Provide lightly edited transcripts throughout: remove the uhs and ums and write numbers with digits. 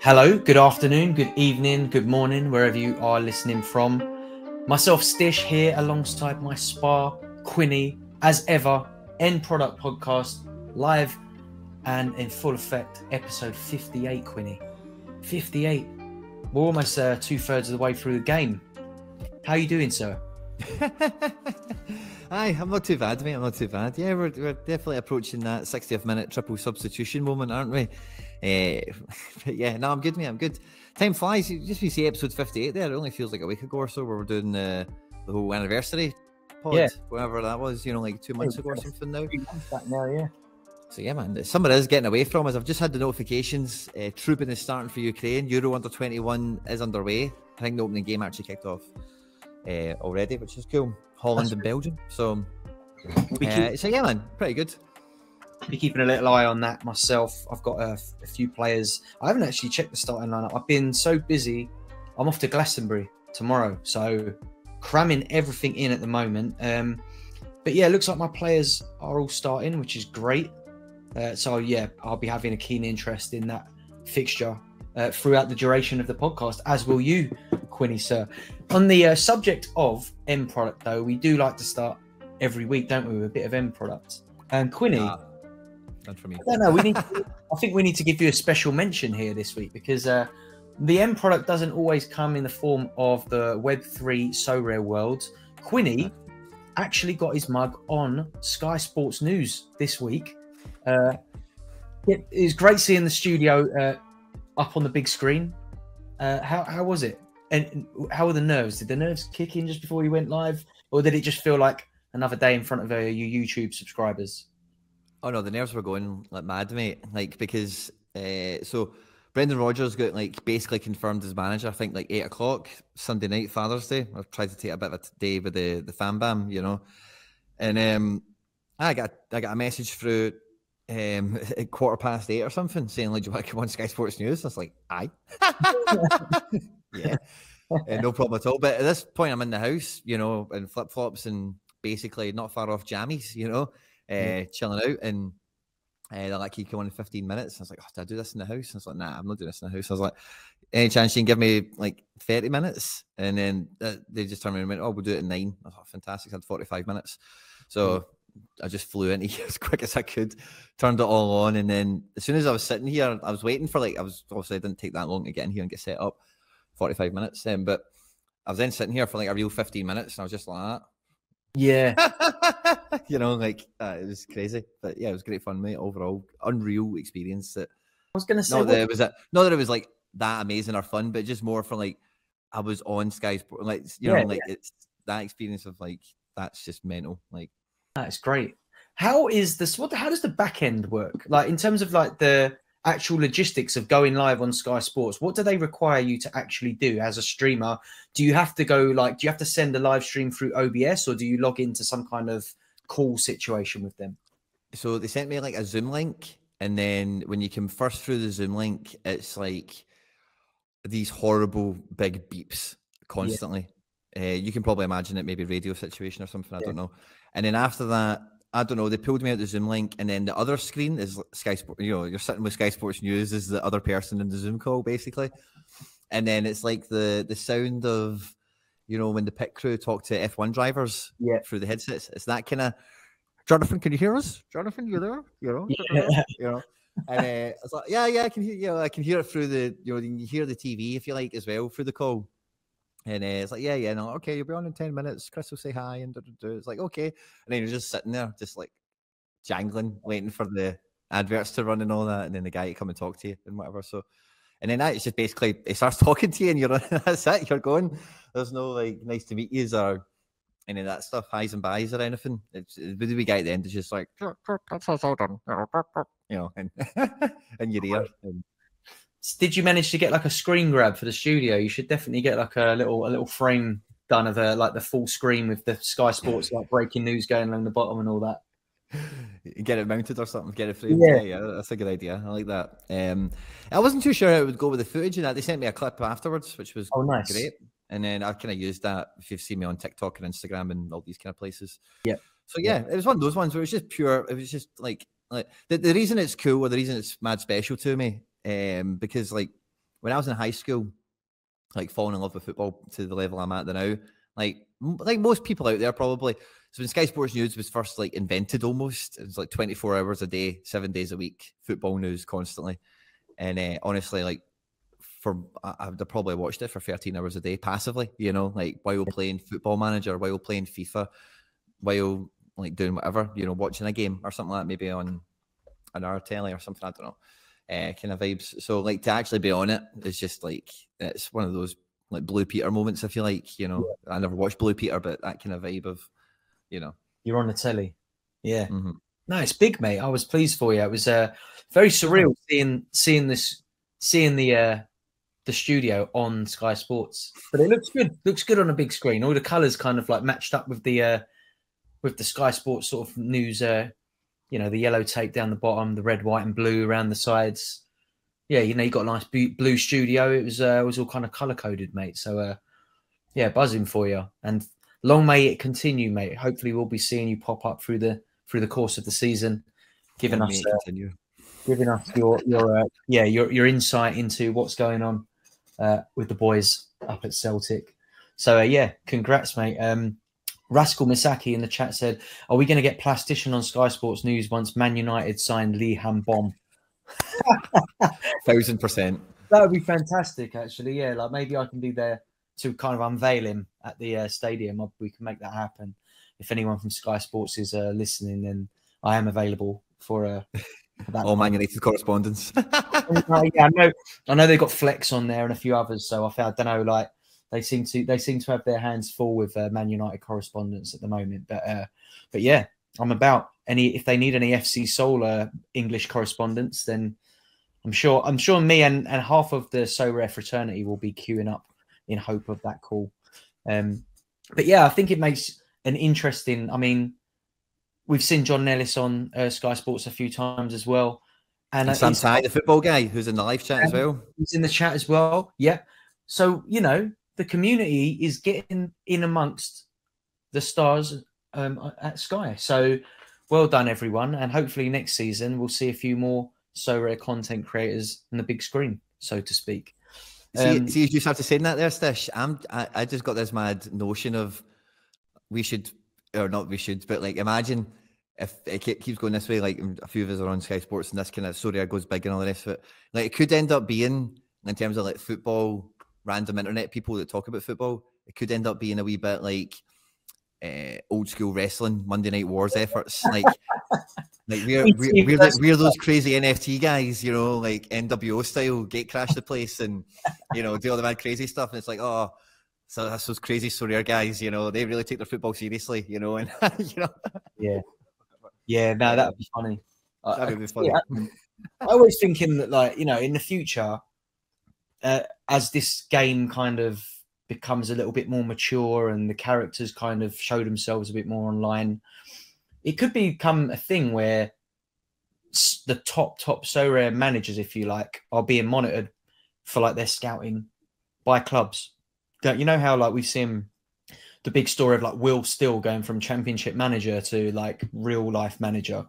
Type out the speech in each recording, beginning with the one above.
Hello, good afternoon, good evening, good morning, wherever you are listening from. Myself, Stish, here alongside my spa, Quinny, as ever, End Product Podcast, live and in full effect, episode 58, Quinny. 58. We're almost 2/3 of the way through the game. How are you doing, sir? Aye, I'm not too bad, mate. I'm not too bad. Yeah, we're definitely approaching that 60th minute triple substitution moment, aren't we? But yeah, no, I'm good, mate. I'm good. Time flies. Just we say episode 58 there. It only feels like a week ago or so where we're doing the whole anniversary pod, whatever that was, like 2 months ago or something now. 3 months back now, yeah. So yeah, man, summer is getting away from us. I've just had the notifications. Trooping is starting for Ukraine. Euro under 21 is underway. I think the opening game actually kicked off already, which is cool. Holland and Belgium. So yeah, man, pretty good. Be keeping a little eye on that myself. I've got a few players. I haven't actually checked the starting lineup. I've been so busy. I'm off to Glastonbury tomorrow, so cramming everything in at the moment. But yeah, it looks like my players are all starting, which is great. So yeah, I'll be having a keen interest in that fixture throughout the duration of the podcast, as will you, Quinny, sir. On the subject of end product, though, we do like to start every week, don't we, with a bit of end product. And Quinny, not for me. I don't know. I think we need to give you a special mention here this week because the end product doesn't always come in the form of the Web3 Sorare world. Quinny actually got his mug on Sky Sports News this week. It was great seeing the studio up on the big screen. How was it? And how were the nerves? Did the nerves kick in just before you went live? Or did it just feel like another day in front of your YouTube subscribers? Oh no, the nerves were going like mad, mate. Like because so Brendan Rodgers got basically confirmed as manager. I think 8 o'clock Sunday night, Father's Day. I've tried to take a bit of a day with the fan bam, and I got a message through at 8:15 or something saying do you want to come on Sky Sports News? I was like, aye, yeah, no problem at all. But at this point, I'm in the house, in flip flops and basically not far off jammies, chilling out, and they're like, "You come on in 15 minutes." I was like, "Oh, did I do this in the house?" I was like, "Nah, I'm not doing this in the house." I was like, "Any chance you can give me 30 minutes?" And then they just turned around and went, "Oh, we'll do it in 9." I thought, fantastic. I had 45 minutes. So I just flew in here as quick as I could, turned it all on. And then as soon as I was sitting here, I was waiting for obviously it didn't take that long to get in here and get set up, 45 minutes. But I was then sitting here for a real 15 minutes and I was just like that. Yeah. It was crazy. But yeah, it was great fun, mate. Overall, unreal experience. That I was going to say, not that it was that amazing or fun, but just more from I was on Sky Sport, it's that experience of that's just mental. That's great. How is this? How does the back end work? In terms of the actual logistics of going live on Sky Sports, what do they require you to actually do as a streamer? Do you have to go do you have to send a live stream through OBS or do you log into some kind of call situation with them? So they sent me a Zoom link, and then when you come first through the Zoom link, it's these horrible big beeps constantly. Yeah. You can probably imagine it, maybe radio situation or something. I don't know. And then after that, I don't know, they pulled me out the Zoom link, and then the other screen is Sky Sports. You're sitting with Sky Sports News as the other person in the Zoom call, basically. And then it's the sound of, when the pit crew talk to F1 drivers through the headsets. It's that kind of, Jonathan, can you hear us? Jonathan, you there? And I was like, yeah, I can hear. I can hear it through the. You hear the TV if you like as well through the call. And it's no, okay, you'll be on in 10 minutes. Chris will say hi, and it's okay. And then you're just sitting there, just jangling, waiting for the adverts to run and all that, and then the guy to come and talk to you and whatever. So, and then it's just basically he starts talking to you, and that's it. You're going. There's no nice to meet yous or any of that stuff, highs and buys or anything. It's the wee guy at the end is just that's all done, and and your ear. Did you manage to get a screen grab for the studio? You should definitely get a little frame done of the full screen with the Sky Sports breaking news going along the bottom and all that. Get it mounted or something, get it framed. Yeah, that's a good idea. I like that. I wasn't too sure how it would go with the footage and that. They sent me a clip afterwards, which was nice. Great. And then I kind of used that if you've seen me on TikTok and Instagram and all these kind of places. Yeah. So it was one of those ones where it was just pure. It was just the reason it's cool or the reason it's mad special to me, because when I was in high school, like falling in love with football to the level I'm at now, like most people out there probably. So when Sky Sports News was first like invented, almost it was like 24 hours a day, 7 days a week, football news constantly. And honestly, like I'd probably watched it for 13 hours a day passively, you know, like while playing Football Manager, while playing FIFA, while like doing whatever, you know, watching a game or something like that, maybe on our telly or something, I don't know, kind of vibes. So like to actually be on it is just like, it's one of those like Blue Peter moments, I feel like, you know. I never watched Blue Peter, but that kind of vibe of, you know. You're on the telly. Yeah. Mm-hmm. No, it's big, mate. I was pleased for you. It was very surreal seeing the studio on Sky Sports, but it looks good. Looks good on a big screen. All the colours kind of like matched up with the Sky Sports sort of news. You know, the yellow tape down the bottom, the red, white, and blue around the sides. Yeah, you know, you got a nice blue studio. It was all kind of colour coded, mate. So yeah, buzzing for you, and long may it continue, mate. Hopefully, we'll be seeing you pop up through the course of the season, giving us your insight into what's going on with the boys up at Celtic. So yeah, congrats, mate. Rascal Misaki in the chat said, "Are we going to get Plastician on Sky Sports News once Man United signed Lee Hambom?" 1000%. That would be fantastic, actually. Yeah, like maybe I can be there to kind of unveil him at the stadium. We can make that happen. If anyone from Sky Sports is listening, then I am available for that. All Man United correspondence. Yeah, I know they've got Flex on there and a few others. So I don't know, like they seem to have their hands full with Man United correspondence at the moment. But yeah, I'm about if they need any FC Solar English correspondence, then I'm sure me and half of the Sorare fraternity will be queuing up in hope of that call. But yeah, I think it makes an interesting. I mean, we've seen John Nellis on Sky Sports a few times as well, and Sam Ty, the football guy, who's in the live chat as well. He's in the chat as well. Yeah, so you know the community is getting in amongst the stars at Sky. So well done, everyone, and hopefully next season we'll see a few more Sorare content creators on the big screen, so to speak. See, you just have to say that there, Stish. I just got this mad notion of we should, or not we should, but like imagine if it keeps going this way, like a few of us are on Sky Sports and this kind of Sorare goes big and all the rest of it. Like it could end up being, in terms of like football, random internet people that talk about football, it could end up being a wee bit like old school wrestling, Monday Night Wars efforts. Like we're those crazy NFT guys, you know, like NWO style, gate crash the place and, you know, do all the mad crazy stuff. And it's like, oh, so that's those crazy Sorare guys, you know, they really take their football seriously, you know, and, you know. Yeah, no, that would be funny. That would be funny. Yeah, I always thinking that, like, you know, in the future, as this game kind of becomes a little bit more mature and the characters kind of show themselves a bit more online, it could become a thing where the top Sorare managers, if you like, are being monitored for like their scouting by clubs. You know how like we've seen the big story of like Will Still going from championship manager to like real life manager.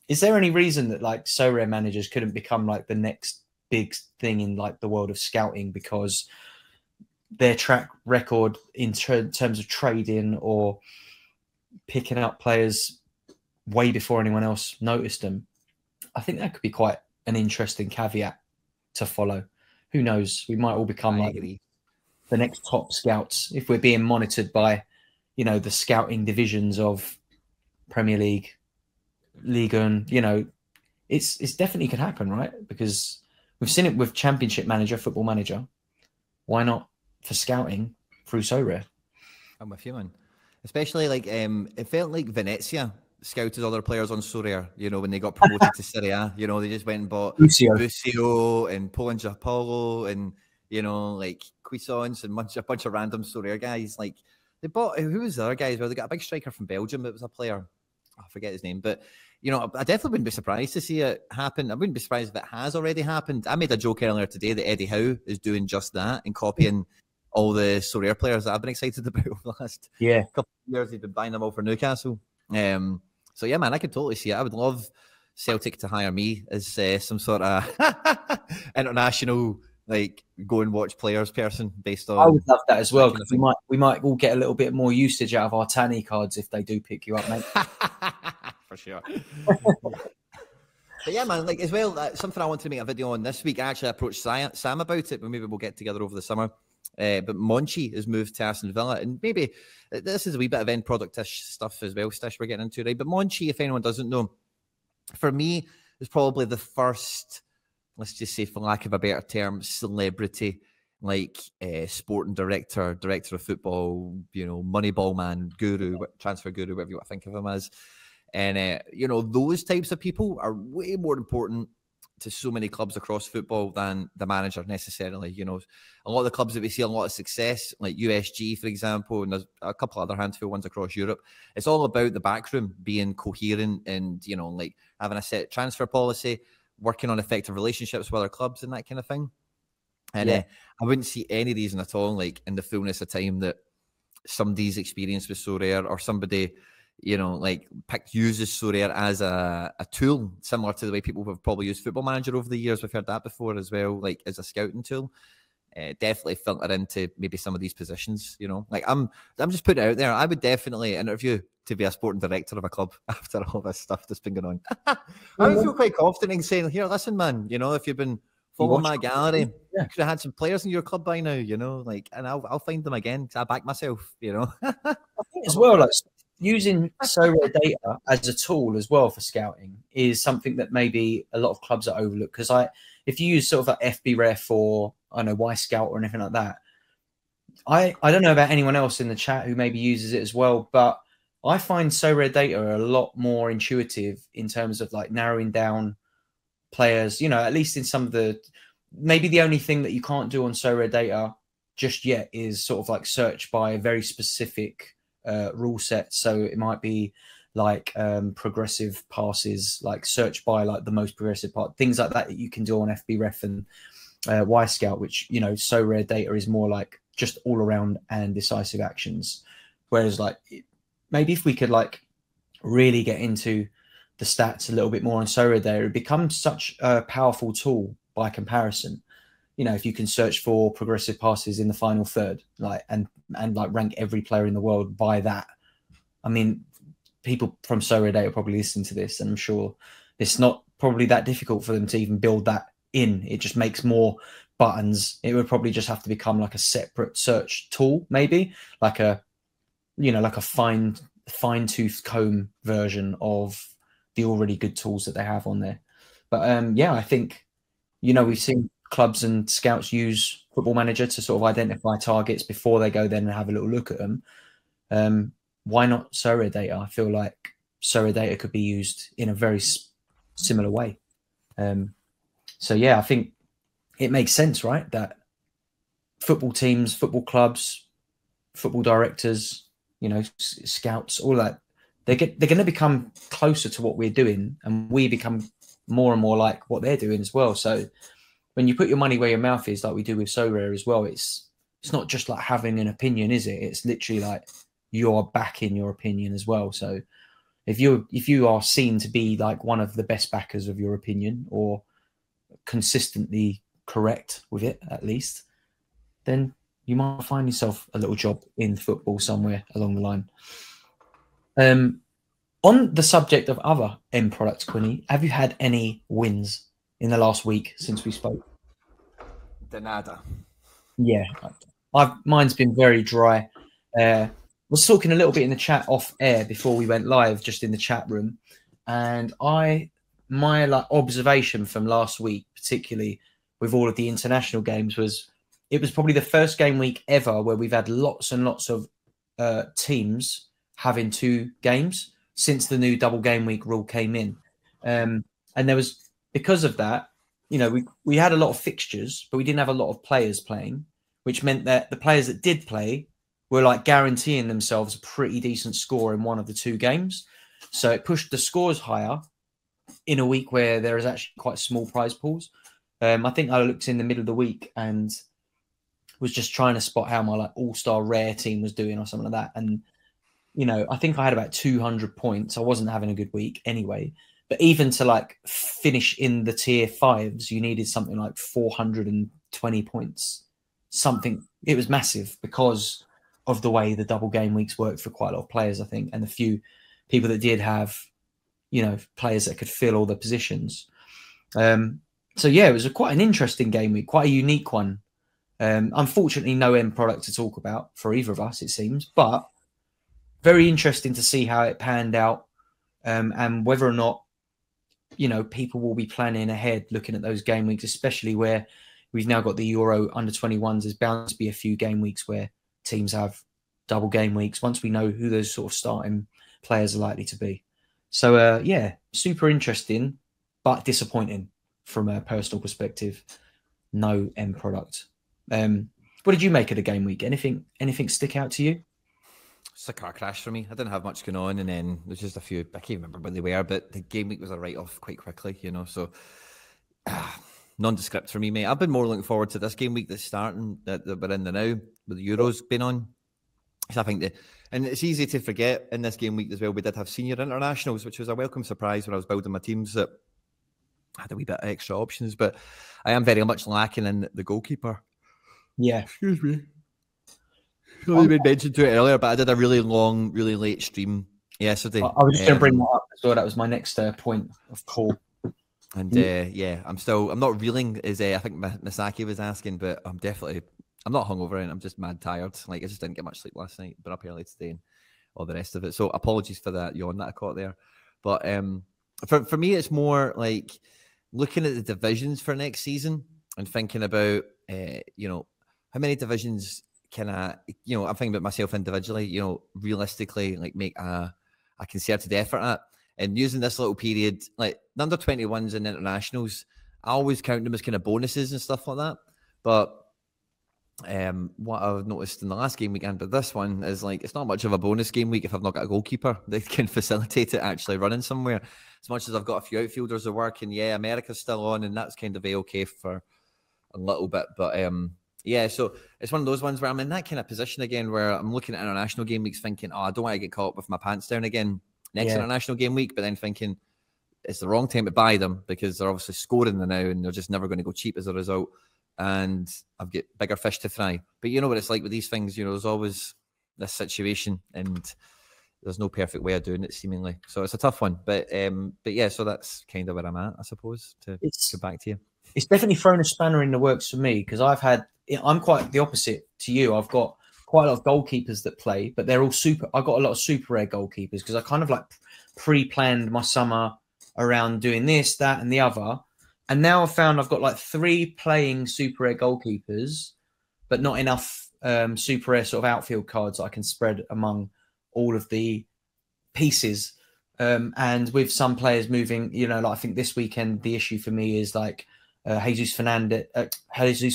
Is there any reason that like Sorare managers couldn't become like the next big thing in like the world of scouting because their track record in terms of trading or picking up players way before anyone else noticed them? I think that could be quite an interesting caveat to follow. Who knows? We might all become like the next top scouts if we're being monitored by, you know, the scouting divisions of Premier League, Liga, and you know, it's definitely could happen, right? Because we've seen it with Championship Manager, Football Manager. Why not for scouting through Sorare? I'm with you, man. Especially like it felt like Venezia scouted other players on Sorare, you know, when they got promoted to Serie A. You know, they just went and bought Busio and Polangiapolo and, you know, like Cuisance and a bunch of random Sorare guys. Like they bought, who was the other guys? Well, they got a big striker from Belgium. It was a player. I forget his name, but you know, I definitely wouldn't be surprised to see it happen. I wouldn't be surprised if it has already happened. I made a joke earlier today that Eddie Howe is doing just that and copying all the Sorare players that I've been excited about over the last couple of years. He's been buying them all for Newcastle. So yeah, man, I could totally see it. I would love Celtic to hire me as some sort of international like go and watch players person based I on. would love that as well. Kind of We might all get a little bit more usage out of our Tanny cards if they do pick you up, mate. For sure. But yeah, man, like as well, something I want to make a video on this week. I actually approached Sam about it, but maybe we'll get together over the summer. But Monchi has moved to Aston Villa, and maybe this is a wee bit of end product-ish stuff as well, Stish, we're getting into, right? But Monchi, if anyone doesn't know, for me, is probably the first, let's just say, for lack of a better term, celebrity, like sporting director of football, you know, Moneyball man, guru, transfer guru, whatever you want to think of him as. And, you know, those types of people are way more important to so many clubs across football than the manager necessarily. You know, a lot of the clubs that we see a lot of success, like USG, for example, and there's a couple other handful ones across Europe, it's all about the backroom being coherent and, you know, like having a set transfer policy, working on effective relationships with other clubs and that kind of thing. And I wouldn't see any reason at all, like in the fullness of time, that somebody's experience was so rare, or somebody, you know, like uses Sorare as a tool, similar to the way people have probably used Football Manager over the years. We've heard that before as well, like as a scouting tool. Definitely filter into maybe some of these positions, you know. Like I'm just putting it out there. I would definitely interview to be a sporting director of a club after all this stuff that's been going on. I would feel quite confident in saying, here, listen, man, you know, if you've been following my gallery, you could have had some players in your club by now, you know, like, and I'll find them again because I back myself, you know. I think as well, like using Sorare data as a tool as well for scouting is something that maybe a lot of clubs are overlooked. Because if you use sort of like FBref or I don't know, Y Scout or anything like that, I don't know about anyone else in the chat who maybe uses it as well, but I find Sorare data a lot more intuitive in terms of like narrowing down players, you know, at least in some of the, maybe the only thing that you can't do on Sorare data just yet is sort of like search by a very specific rule set. So it might be like progressive passes, like search by like the most progressive part, things like that you can do on FBref and Y Scout, which, you know, Sorare data is more like just all around and decisive actions. Whereas like maybe if we could like really get into the stats a little bit more on Sorare data, it becomes such a powerful tool by comparison. You know, if you can search for progressive passes in the final third, like and like rank every player in the world by that. I mean, people from Sorare data probably listen to this, and I'm sure it's not probably that difficult for them to even build that in. It just makes more buttons. It would probably just have to become like a separate search tool, maybe like a, you know, like a fine-tooth comb version of the already good tools that they have on there. But yeah, I think, you know, we've seen clubs and scouts use Football Manager to sort of identify targets before they go then and have a little look at them. Why not Sorare data? I feel like Sorare data could be used in a very similar way. So yeah, I think it makes sense, right? That football teams, football clubs, football directors, you know, scouts, all that, they're going to become closer to what we're doing, and we become more and more like what they're doing as well. So when you put your money where your mouth is, like we do with Sorare as well, it's not just like having an opinion, is it? It's literally like you're backing your opinion as well. So if you are seen to be like one of the best backers of your opinion, or consistently correct with it at least, then you might find yourself a little job in football somewhere along the line. On the subject of other end products, Quinny, have you had any wins in the last week since we spoke? De nada. Yeah, mine's been very dry. Was talking a little bit in the chat off air before we went live, just in the chat room, and my like observation from last week, particularly with all of the international games, was it was probably the first game week ever where we've had lots and lots of teams having 2 games since the new double game week rule came in. And there was, because of that, you know, we had a lot of fixtures, but we didn't have a lot of players playing, which meant that the players that did play were like guaranteeing themselves a pretty decent score in one of the 2 games. So it pushed the scores higher in a week where there is actually quite small prize pools. I think I looked in the middle of the week and was just trying to spot how my like all-star rare team was doing or something like that. And, you know, I think I had about 200 points. I wasn't having a good week anyway. But even to like finish in the tier 5s, you needed something like 400 and 20 points, something. It was massive because of the way the double game weeks worked for quite a lot of players, I think, and the few people that did have, you know, players that could fill all the positions. So yeah, it was quite an interesting game week, quite a unique one. Unfortunately, no end product to talk about for either of us, it seems, but very interesting to see how it panned out, and whether or not, you know, people will be planning ahead, looking at those game weeks, especially where we've now got the Euro under 21s. There's bound to be a few game weeks where teams have double game weeks once we know who those sort of starting players are likely to be. So yeah, super interesting, but disappointing from a personal perspective. No end product. What did you make of the game week? Anything stick out to you? It's a car crash for me. I didn't have much going on, and then there's just a few. I can't remember when they were, but the game week was a write-off quite quickly, you know. So nondescript for me, mate. I've been more looking forward to this game week that's starting, that we're in the now, with the Euros being on. So I think and it's easy to forget in this game week as well, we did have senior internationals, which was a welcome surprise when I was building my teams, that I had a wee bit of extra options, but I am very much lacking in the goalkeeper. Yeah. Excuse me. You made mention to it earlier, but I did a really long, really late stream yesterday. I was just going to bring that up as well. That was my next point of call. And yeah, I'm not reeling, as I think Misaki was asking, but I'm not hungover and I'm just mad tired. Like, I just didn't get much sleep last night, been up early today and all the rest of it. So apologies for that yawn that I caught there. But for me, it's more like looking at the divisions for next season and thinking about, you know, how many divisions can I, you know, I'm thinking about myself individually, you know, realistically, like make a concerted effort at. And using this little period, like the under 21s and internationals, I always count them as kind of bonuses and stuff like that. But what I've noticed in the last game weekend, but this one is like, it's not much of a bonus game week if I've not got a goalkeeper that can facilitate it actually running somewhere. As much as I've got a few outfielders that work, and yeah, America's still on, and that's kind of okay for a little bit. But yeah, so it's one of those ones where I'm in that kind of position again, where I'm looking at international game weeks thinking, oh, I don't want to get caught up with my pants down again next international game week, but then thinking it's the wrong time to buy them because they're obviously scoring the now and they're just never going to go cheap as a result. And I've got bigger fish to fry. But you know what it's like with these things, you know, there's always this situation and there's no perfect way of doing it seemingly. So it's a tough one. But yeah, so that's kind of where I'm at, I suppose, to go back to you. It's definitely thrown a spanner in the works for me because I'm quite the opposite to you. I've got quite a lot of goalkeepers that play, but they're all I've got a lot of super rare goalkeepers because I kind of like pre-planned my summer around doing this, that, and the other. And now I've found I've got like 3 playing super rare goalkeepers, but not enough super rare sort of outfield cards that I can spread among all of the pieces. And with some players moving, you know, like I think this weekend, the issue for me is like Jesus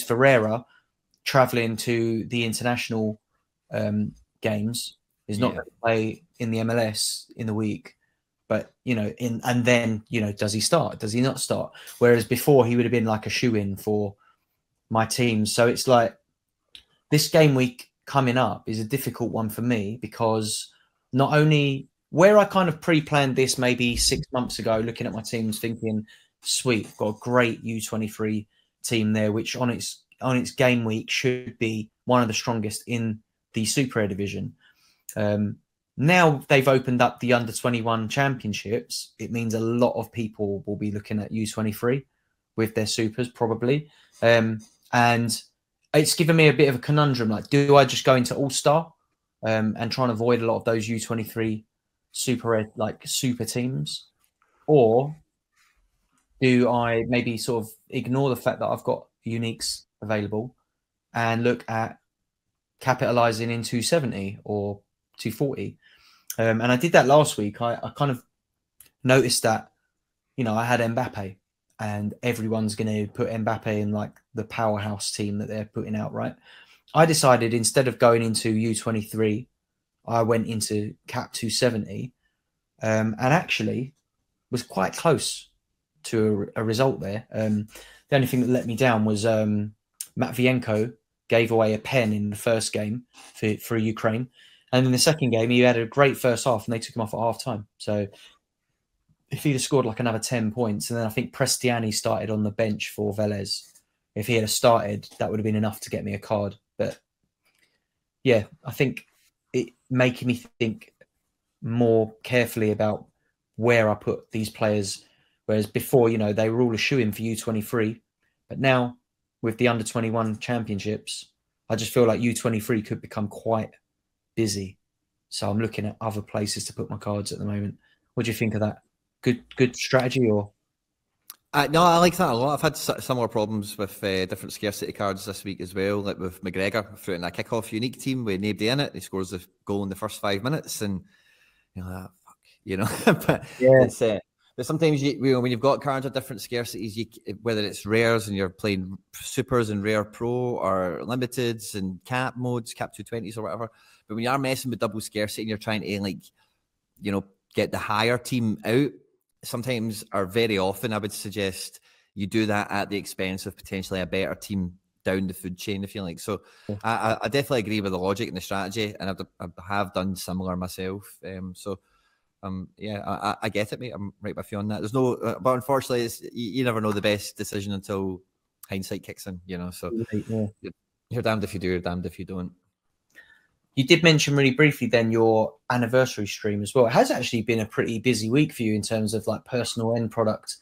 Ferreira traveling to the international games is not going to play in the MLS in the week. But, you know, and then, you know, does he start? Does he not start? Whereas before he would have been like a shoe-in for my team. So it's like this game week coming up is a difficult one for me because not only where I kind of pre-planned this maybe 6 months ago, looking at my teams thinking, sweet, I've got a great U23 team there, which on its game week should be one of the strongest in the Super Air division. Now they've opened up the under 21 championships. It means a lot of people will be looking at U23 with their supers probably. And it's given me a bit of a conundrum. Like, do I just go into All-Star and try and avoid a lot of those U23 super teams? Or do I maybe sort of ignore the fact that I've got uniques available and look at capitalizing in 270 or 240? And I did that last week. I kind of noticed that, you know, I had Mbappe and everyone's going to put Mbappe in like the powerhouse team that they're putting out, right? I decided instead of going into U23, I went into cap 270 and actually was quite close to a result there. The only thing that let me down was Matvienko gave away a pen in the first game for Ukraine. And in the second game, he had a great first half and they took him off at half time. So if he'd have scored like another 10 points, and then I think Prestiani started on the bench for Velez, if he had started, that would have been enough to get me a card. But yeah, I think it making me think more carefully about where I put these players. Whereas before, you know, they were all a shoe-in for U23, but now with the under-21 championships, I just feel like U23 could become quite busy. So I'm looking at other places to put my cards at the moment. What do you think of that? Good strategy, or? No, I like that a lot. I've had similar problems with different scarcity cards this week as well, like with McGregor through in a kick-off unique team with nobody in it. He scores the goal in the first 5 minutes, and you're like, fuck, you know. But Yeah, it's but sometimes when you've got cards of different scarcities, whether it's rares and you're playing supers and rare pro, or limiteds and cap modes, cap 220s or whatever. But when you are messing with double scarcity and you're trying to, like, you know, get the higher team out, sometimes, or very often, I would suggest you do that at the expense of potentially a better team down the food chain, if you like. So I definitely agree with the logic and the strategy, and I have done similar myself. Yeah, I get it, mate. I'm right with you on that. There's no, but unfortunately, you never know the best decision until hindsight kicks in, you know. So yeah. You're damned if you do, you're damned if you don't. You did mention really briefly then your anniversary stream as well. It has actually been a pretty busy week for you in terms of like personal end product.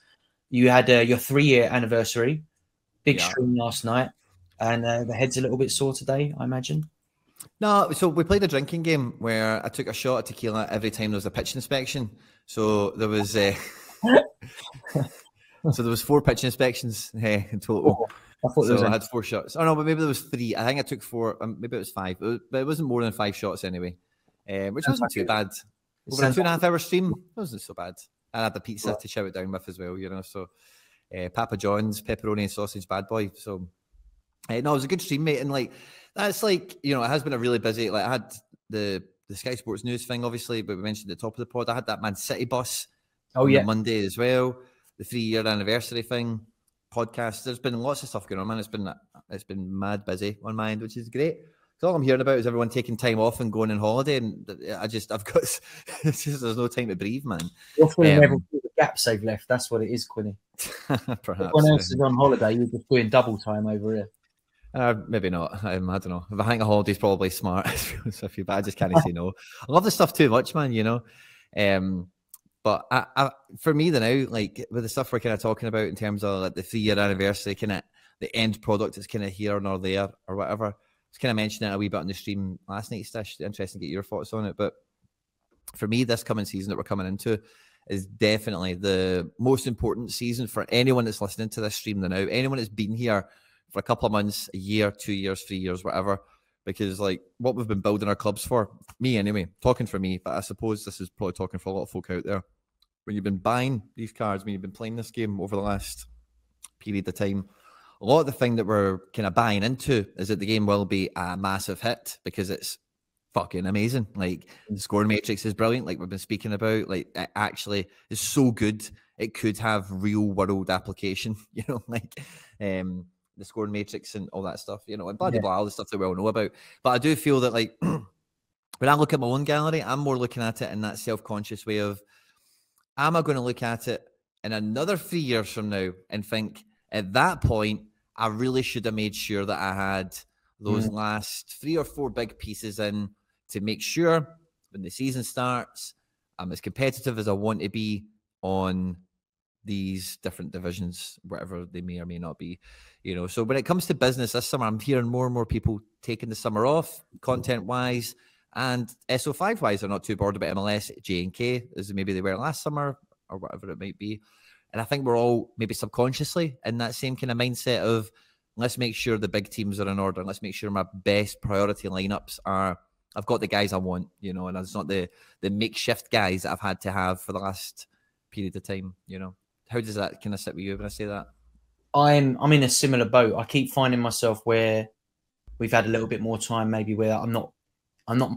You had your 3-year anniversary, big stream last night, and the head's a little bit sore today, I imagine. No, so we played a drinking game where I took a shot of tequila every time there was a pitch inspection. So there was so there was 4 pitch inspections in total. I had 4 shots. Oh no, but maybe there was 3. I think I took 4. Maybe it was 5, but it wasn't more than 5 shots anyway, which wasn't too bad. Over a 2.5-hour stream, it wasn't so bad. I had the pizza to chow it down with as well, you know. So Papa John's pepperoni and sausage bad boy. So no, it was a good stream, mate. And like that's like, you know, it has been a really busy. Like I had the Sky Sports News thing, obviously, but we mentioned at the top of the pod. I had that Man City bus on the Monday as well. The 3-year anniversary thing. Podcast. There's been lots of stuff going on, man. It's been mad busy on my end, which is great. So all I'm hearing about is everyone taking time off and going on holiday, and I've got it's just, there's no time to breathe, man. You're filling all the gaps they've left. That's what it is, Quinny. Perhaps everyone else is on holiday. You're just doing double time over here. Maybe not. I don't know. I think a holiday's probably smart. So I just can't say no. I love this stuff too much, man. You know. But for me, now, like with the stuff we're kind of talking about in terms of like the 3-year anniversary, kind of the end product is kind of here nor there or whatever. I was kind of mentioning it a wee bit on the stream last night, Stish. Interesting to get your thoughts on it. But for me, this coming season that we're coming into is definitely the most important season for anyone that's listening to this stream now. Anyone that's been here for a couple of months, a year, 2 years, 3 years, whatever. Because like what we've been building our clubs for, me anyway, talking for me, but I suppose this is probably talking for a lot of folk out there. When you've been buying these cards, when you've been playing this game over the last period of time, a lot of the thing that we're kind of buying into is that the game will be a massive hit because it's fucking amazing. Like the scoring matrix is brilliant, like we've been speaking about. Like it actually is so good, it could have real world application, you know, like the scoring matrix and all that stuff, you know, and blah, blah, blah, all the stuff that we all know about. But I do feel that like when I look at my own gallery, I'm more looking at it in that self-conscious way of, am I going to look at it in another 3 years from now and think at that point, I really should have made sure that I had those last 3 or 4 big pieces in to make sure when the season starts, I'm as competitive as I want to be on these different divisions, whatever they may or may not be, you know. So when it comes to business this summer, I'm hearing more and more people taking the summer off, content-wise, and SO5-wise. They're not too bored about MLS, J&K, as maybe they were last summer, or whatever it might be. And I think we're all maybe subconsciously in that same kind of mindset of, let's make sure the big teams are in order. Let's make sure my best priority lineups are, I've got the guys I want, you know, and it's not the makeshift guys that I've had to have for the last period of time, you know. How does that kind of sit with you when I say that? I'm in a similar boat. I keep finding myself where we've had a little bit more time, maybe where I'm not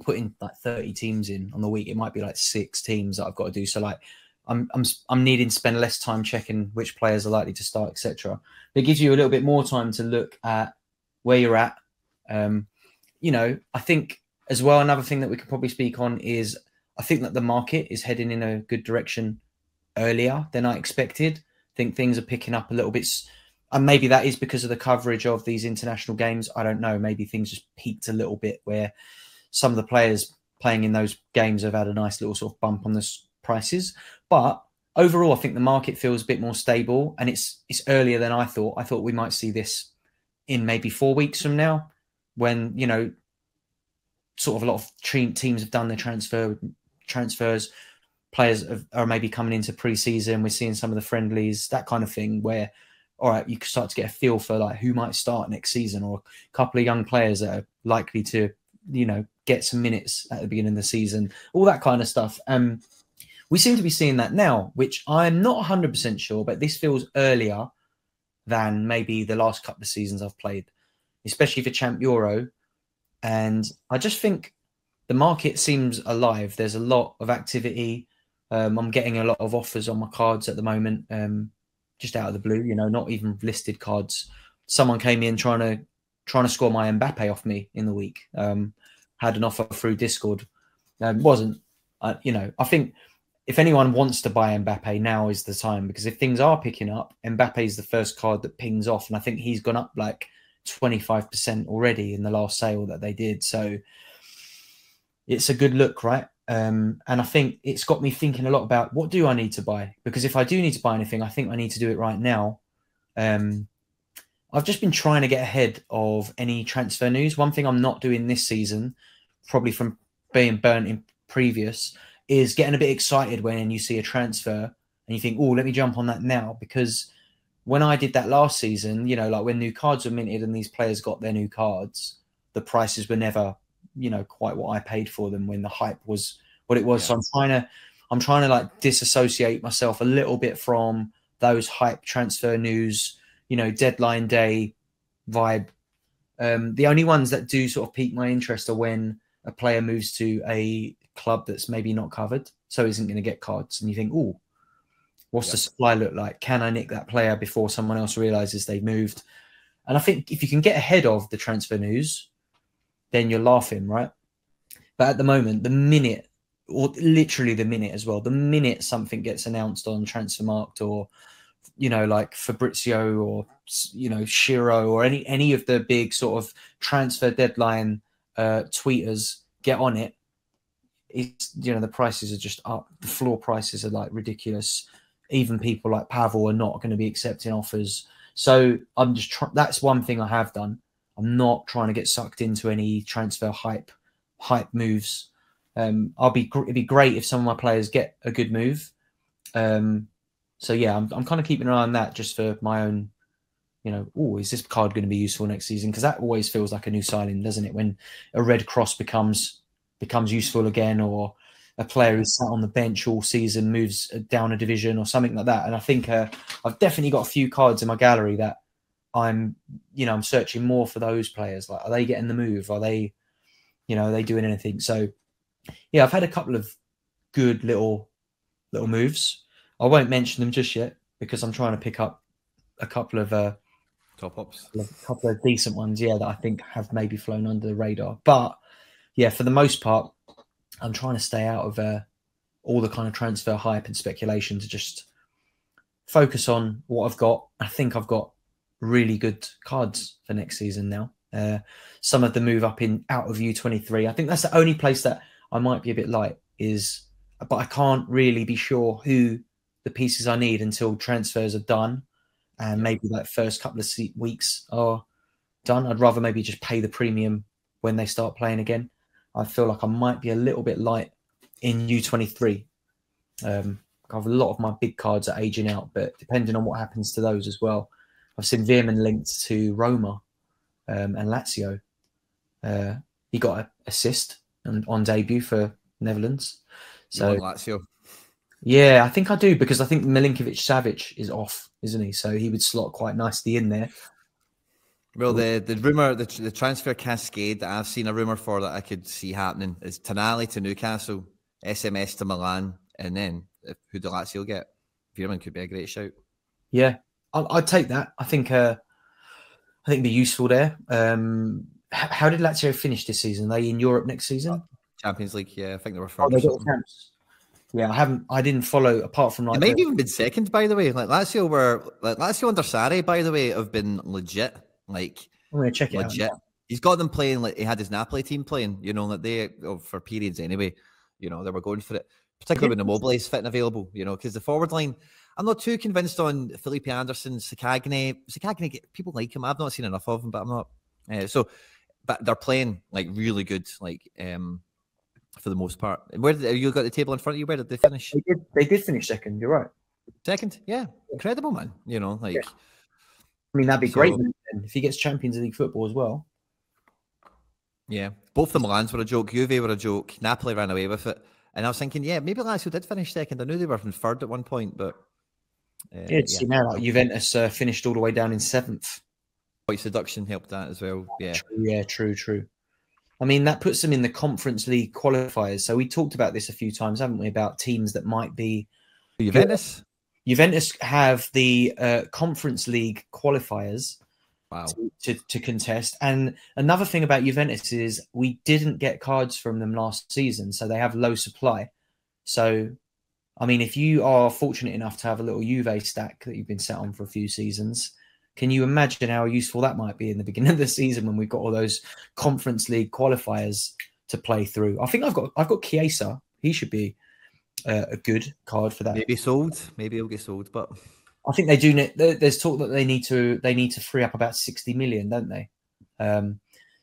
putting like 30 teams in on the week. It might be like 6 teams that I've got to do. So like I'm needing to spend less time checking which players are likely to start, etc. It gives you a little bit more time to look at where you're at. You know, I think as well, another thing that we could probably speak on is I think that the market is heading in a good direction earlier than I expected. I think things are picking up a little bit. And maybe that is because of the coverage of these international games. I don't know. Maybe things just peaked a little bit where some of the players playing in those games have had a nice little sort of bump on the prices. But overall, I think the market feels a bit more stable, and it's earlier than I thought. I thought we might see this in maybe 4 weeks from now, when, you know, sort of a lot of teams have done their transfers. Players are maybe coming into pre-season. We're seeing some of the friendlies, that kind of thing, where, all right, you can start to get a feel for like who might start next season, or a couple of young players that are likely to, you know, get some minutes at the beginning of the season, all that kind of stuff. We seem to be seeing that now, which I'm not 100% sure, but this feels earlier than maybe the last couple of seasons I've played, especially for Champ Euro. And I just think the market seems alive. There's a lot of activity. I'm getting a lot of offers on my cards at the moment, just out of the blue, you know, not even listed cards. Someone came in trying to score my Mbappe off me in the week. Had an offer through Discord. Wasn't, you know, I think if anyone wants to buy Mbappe, now is the time, because if things are picking up, Mbappe is the first card that pings off. And I think he's gone up like 25% already in the last sale that they did. So it's a good look, right? And I think it's got me thinking a lot about, what do I need to buy? Because if I do need to buy anything, I think I need to do it right now. I've just been trying to get ahead of any transfer news. One thing I'm not doing this season, probably from being burnt in previous, is getting a bit excited when you see a transfer and you think, oh, let me jump on that now. Because when I did that last season, you know, like when new cards were minted and these players got their new cards, the prices were never, you know, quite what I paid for them when the hype was what it was. Yeah. So I'm trying to like disassociate myself a little bit from those hype transfer news, you know, deadline day vibe. The only ones that do sort of pique my interest are when a player moves to a club that's maybe not covered, so isn't going to get cards, and you think, oh, what's the supply look like? Can I nick that player before someone else realizes they've moved? And I think if you can get ahead of the transfer news, then you're laughing, right? But at the moment, the minute, or literally the minute as well, the minute something gets announced on Transfermarkt, or, you know, like Fabrizio, or, you know, Shiro, or any of the big sort of transfer deadline tweeters get on it, it's, you know, the prices are just up. The floor prices are like ridiculous. Even people like Pavel are not going to be accepting offers. So I'm just that's one thing I have done. I'm not trying to get sucked into any transfer hype moves. It'd be great if some of my players get a good move. So yeah, I'm kind of keeping an eye on that, just for my own, you know, oh, is this card going to be useful next season? Because that always feels like a new signing, doesn't it? When a red cross becomes useful again, or a player who's sat on the bench all season moves down a division or something like that. And I think I've definitely got a few cards in my gallery that I'm searching more for those players. Like, are they getting the move? Are they, you know, are they doing anything? So yeah, I've had a couple of good little moves. I won't mention them just yet because I'm trying to pick up a couple of top-ups, a couple of decent ones, yeah, that I think have maybe flown under the radar. But yeah, for the most part, I'm trying to stay out of all the kind of transfer hype and speculation, to just focus on what I've got. I think I've got really good cards for next season now. Some of the move up out of U23. I think that's the only place that I might be a bit light, but I can't really be sure who the pieces I need until transfers are done, and maybe that first couple of weeks are done. I'd rather maybe just pay the premium when they start playing again. I feel like I might be a little bit light in U23. I have a lot of my big cards are aging out, but depending on what happens to those as well. I've seen Veerman linked to Roma and Lazio. He got an assist on debut for Netherlands. So Lazio. Yeah, I think I do, because I think Milinkovic-Savic is off, isn't he? So he would slot quite nicely in there. Well, the rumour, the transfer cascade that I've seen a rumour for that I could see happening is Tonali to Newcastle, SMS to Milan, and then who do Lazio get? Veerman could be a great shout. Yeah, I'd take that. I think it'd be useful there. How did Lazio finish this season? Are they in Europe next season? Champions League, yeah. I think they were third. They got champs. Yeah, I didn't follow apart from like It might have even been second, by the way. Like Lazio under Sarri, by the way, have been legit. Like I'm gonna check it out legit. now. He's got them playing like he had his Napoli team playing. You know, like for periods anyway. You know, they were going for it, particularly when Immobile is fit and available. You know, because the forward line, I'm not too convinced on Felipe Anderson, Sakagne. People like him. I've not seen enough of him, but I'm not. But they're playing like really good. Like for the most part. Where did you got the table in front of you? Where did they finish? They did finish second. You're right. Second, yeah, incredible, man. You know, like, I mean, that'd be great if he gets Champions League football as well. Yeah, both the Milans were a joke. Juve were a joke. Napoli ran away with it, and I was thinking, yeah, maybe Lazio did finish second. I knew they were in third at one point, but See now, like Juventus finished all the way down in seventh. Point seduction helped that as well. Yeah, true. I mean, that puts them in the Conference League qualifiers. So we talked about this a few times, haven't we, about teams that might be Juventus. Juventus have the Conference League qualifiers to contest. And another thing about Juventus is we didn't get cards from them last season, so they have low supply. So, I mean, if you are fortunate enough to have a little Juve stack that you've been set on for a few seasons, can you imagine how useful that might be in the beginning of the season when we've got all those Conference League qualifiers to play through? I think I've got Chiesa. He should be a good card for that. Maybe sold. Maybe he'll get sold, but I think they do. There's talk that they need to free up about 60 million, don't they?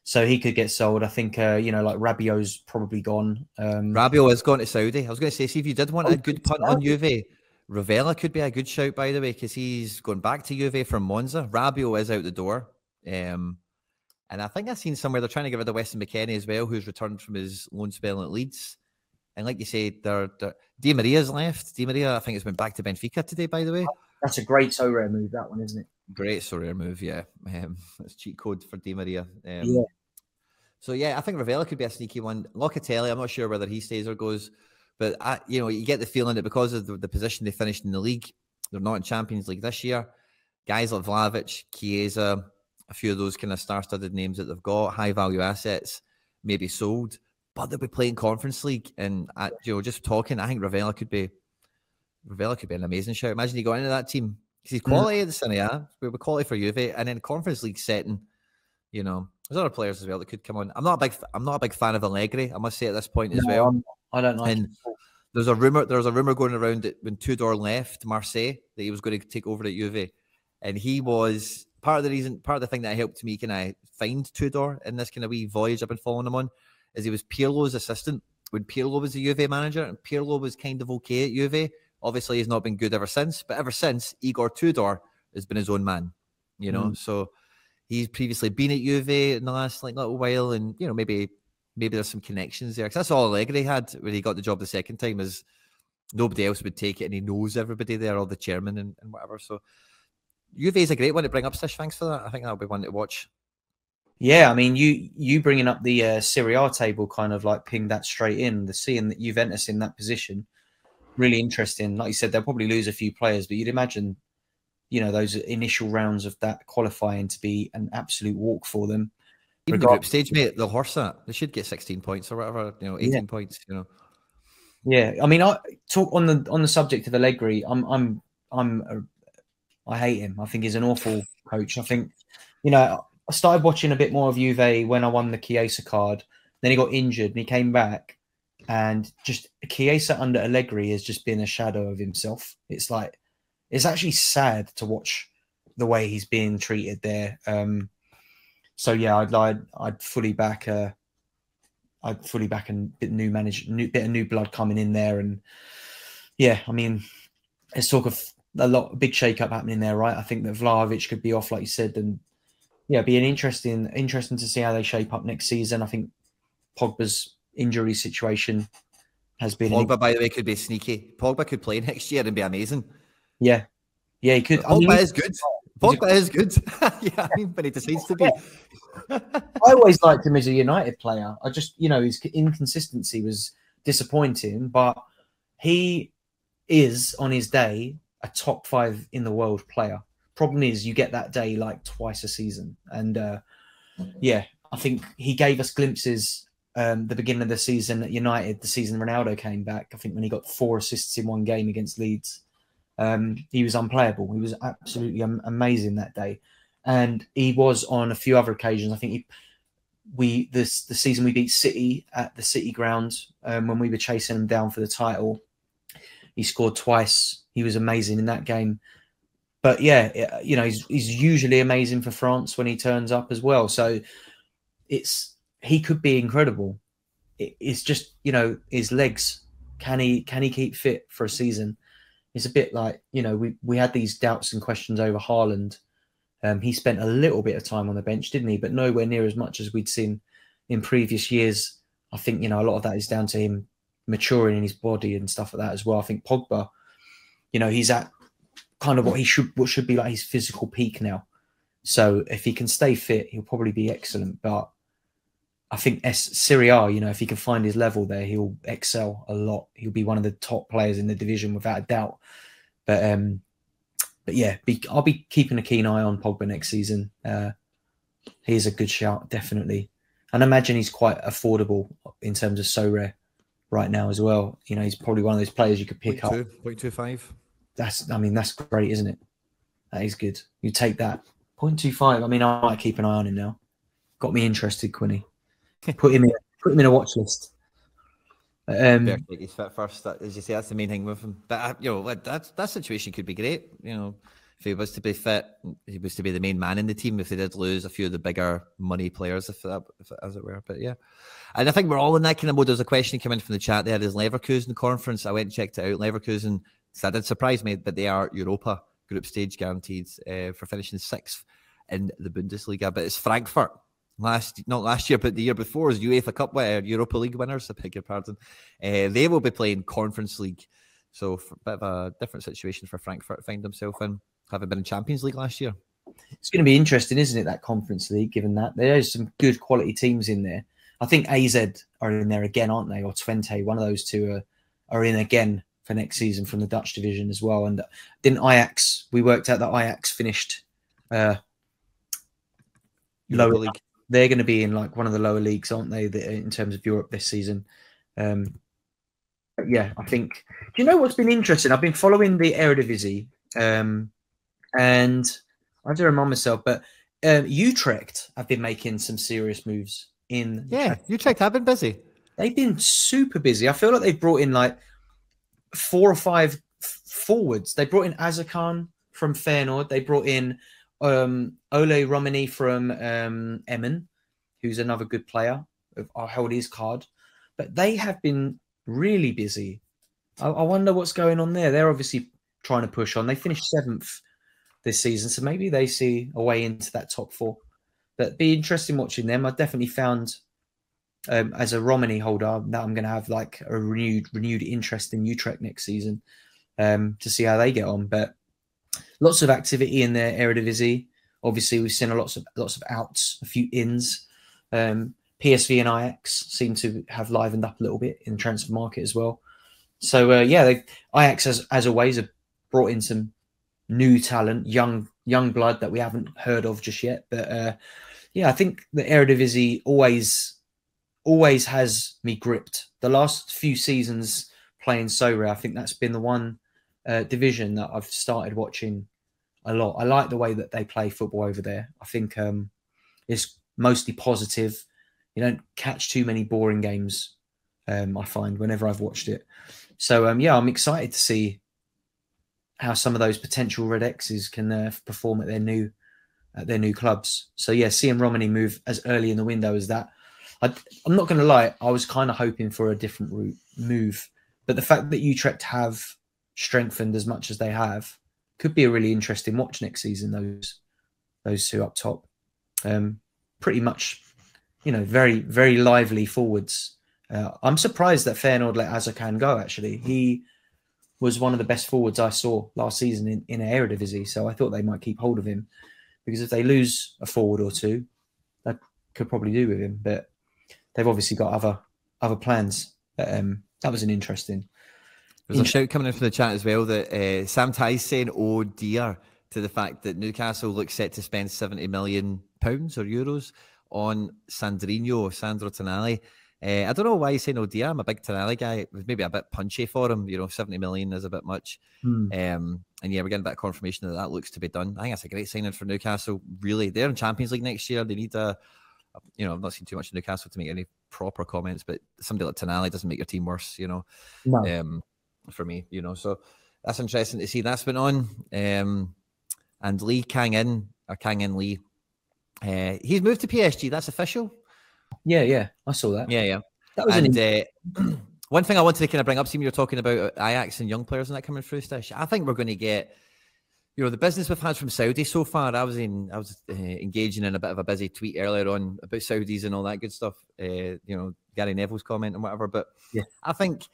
So he could get sold. I think like Rabiot's probably gone. Rabiot has gone to Saudi. I was going to say, see if you did want a good punt on Juve, Ravella could be a good shout, by the way, because he's going back to Juve from Monza. Rabiot is out the door. And I think I've seen somewhere they're trying to get rid of Weston McKennie as well, who's returned from his loan spell at Leeds. And like you say, Di Maria's left. Di Maria, I think, has been back to Benfica today, by the way. That's a great Sorare move, that one, isn't it? Great Sorare move, yeah. That's cheat code for Di Maria. Yeah. So, yeah, I think Ravella could be a sneaky one. Locatelli, I'm not sure whether he stays or goes. But, you get the feeling that because of the position they finished in the league, they're not in Champions League this year. Guys like Vlahovic, Chiesa, a few of those kind of star-studded names that they've got, high-value assets, maybe sold, but they'll be playing Conference League. And, just talking, I think Ravella could be an amazing shout. Imagine he got into that team. Because he's quality at the Cine, yeah? We're quality for Juve. And then Conference League setting, there's other players as well that could come on. I'm not a big fan of Allegri, I must say at this point as well. I don't like him. There's a rumor going around that when Tudor left Marseille that he was going to take over at Juve, and he was part of the thing that helped me kind of find Tudor in this kind of wee voyage I've been following him on, is he was Pirlo's assistant when Pirlo was the Juve manager, and Pirlo was kind of okay at Juve. Obviously, he's not been good ever since, but ever since, Igor Tudor has been his own man. So he's previously been at Juve in the last little while, and maybe there's some connections there, because that's all Allegri had when he got the job the second time, is nobody else would take it, and he knows everybody there, all the chairman and whatever. So Juve is a great one to bring up, Stish. Thanks for that. I think that'll be one to watch. Yeah, I mean, you bringing up the Serie A table kind of like pinged that straight in. Seeing that Juventus in that position, really interesting. Like you said, they'll probably lose a few players, but you'd imagine, those initial rounds of that qualifying to be an absolute walk for them. Even the group stage, mate, they'll horse that. They should get 16 points or whatever, 18 points, Yeah, I mean, I talk on the subject of Allegri. I hate him. I think he's an awful coach. I think, I started watching a bit more of Juve when I won the Chiesa card. Then he got injured and he came back, and just Chiesa under Allegri has just been a shadow of himself. It's actually sad to watch the way he's being treated there. So yeah, I'd fully back a bit of new blood coming in there, and yeah, I mean, there's talk of a big shake-up happening there, right? I think that Vlahovic could be off, like you said, and yeah, it'd be an interesting to see how they shape up next season. I think Pogba's injury situation has been. Pogba, by the way, could be sneaky. Pogba could play next year and be amazing. Yeah, he could. Pogba is good. Pogba is good. Yeah, I mean, but he decides to be. I always liked him as a United player. I just, his inconsistency was disappointing, but he is, on his day, a top 5 in the world player. Problem is, you get that day like twice a season. And yeah, I think he gave us glimpses the beginning of the season at United, the season Ronaldo came back. I think when he got 4 assists in one game against Leeds, he was unplayable. He was absolutely amazing that day, and he was on a few other occasions. I think the season we beat City at the City ground, when we were chasing them down for the title, he scored twice. He was amazing in that game. But yeah, you know, he's usually amazing for France when he turns up as well. So he could be incredible. It's just, you know, his legs. Can he keep fit for a season? It's a bit like, you know, we had these doubts and questions over Haaland. He spent a little bit of time on the bench, didn't he? But nowhere near as much as we'd seen in previous years. I think, you know, a lot of that is down to him maturing in his body and stuff like that as well. I think Pogba, you know, he's at kind of what should be like his physical peak now. So if he can stay fit, he'll probably be excellent. But I think Serie A, you know, if he can find his level there, he'll excel a lot. He'll be one of the top players in the division without a doubt. But yeah, I'll be keeping a keen eye on Pogba next season. He's a good shout, definitely. And I imagine he's quite affordable in terms of Sorare right now as well. You know, he's probably one of those players you could pick up. 0.25. That's great, isn't it? That is good. You take that. 0.25. I mean, I might keep an eye on him now. Got me interested, Quinny. Put him in a watch list. He's fit first. As you say, that's the main thing with him. But you know, that situation could be great. You know, if he was to be fit, he was to be the main man in the team. If they did lose a few of the bigger money players, if as it were. But yeah, and I think we're all in that kind of mode. There's a question coming from the chat there. Is Leverkusen conference? I went and checked it out. Leverkusen, so that did surprise me, but they are Europa group stage guaranteed for finishing 6th in the Bundesliga. But it's Frankfurt. Not last year, but the year before, as UEFA Cup Europa League winners, I beg your pardon. They will be playing Conference League. So a bit of a different situation for Frankfurt to find themselves in, having been in Champions League last year. It's going to be interesting, isn't it, that Conference League, given that there's some good quality teams in there. I think AZ are in there again, aren't they? Or Twente, one of those two are in again for next season from the Dutch division as well. And didn't Ajax, we worked out that Ajax finished lower league. They're going to be in like one of the lower leagues, aren't they, in terms of Europe this season? Yeah, I think. Do you know what's been interesting? I've been following the Eredivisie, and I have to remind myself, but Utrecht have been making some serious moves in. Yeah, Utrecht have been busy. They've been super busy. I feel like they've brought in like 4 or 5 forwards. They brought in Azarkan from Feyenoord. They brought in Ole Romani from Emmen, who's another good player. I'll hold his card. But they have been really busy. I wonder what's going on there. They're obviously trying to push on. They finished 7th this season, so maybe they see a way into that top 4. But be interesting watching them. I definitely found, as a Romani holder, that I'm going to have like a renewed interest in Utrecht next season, to see how they get on. But lots of activity in their Eredivisie. Obviously, we've seen lots of outs, a few ins. PSV and Ajax seem to have livened up a little bit in the transfer market as well. So yeah, Ajax as always have brought in some new talent, young blood that we haven't heard of just yet. But yeah, I think the Eredivisie always has me gripped. The last few seasons playing Sorare, I think that's been the one division that I've started watching a lot. I like the way that they play football over there. I think it's mostly positive. You don't catch too many boring games, I find, whenever I've watched it. So yeah, I'm excited to see how some of those potential Red X's can perform at their new clubs. So yeah, seeing Romani move as early in the window as that, I'm not going to lie, I was kind of hoping for a different move. But the fact that Utrecht have strengthened as much as they have could be a really interesting watch next season. Those two up top, pretty much, you know, very, very lively forwards. I'm surprised that Feyenoord let Azarkan go. Actually, he was one of the best forwards I saw last season in Eredivisie. So I thought they might keep hold of him, because if they lose a forward or two, that could probably do with him. But they've obviously got other plans. That was an interesting. There's a shout coming in from the chat as well that Sam Ty's saying, "Oh dear," to the fact that Newcastle looks set to spend £70 million or euros on Sandro Tonali. I don't know why he's saying Odia. I'm a big Tonali guy. It was maybe a bit punchy for him. 70 million is a bit much. And yeah, we're getting a bit of confirmation that looks to be done. I think that's a great signing for Newcastle. Really, they're in Champions League next year. They need I've not seen too much of Newcastle to make any proper comments, but somebody like Tonali doesn't make your team worse, No. For me, so that's interesting to see. That's been on. And Lee Kang In Lee, he's moved to PSG. That's official. Yeah, I saw that. Yeah. That was one thing I wanted to kind of bring up, Steve, you're talking about Ajax and young players and that coming through, Stish. I think we're going to get, the business we've had from Saudi so far. I was engaging in a bit of a busy tweet earlier on about Saudis and all that good stuff. Gary Neville's comment and whatever. But yeah, I think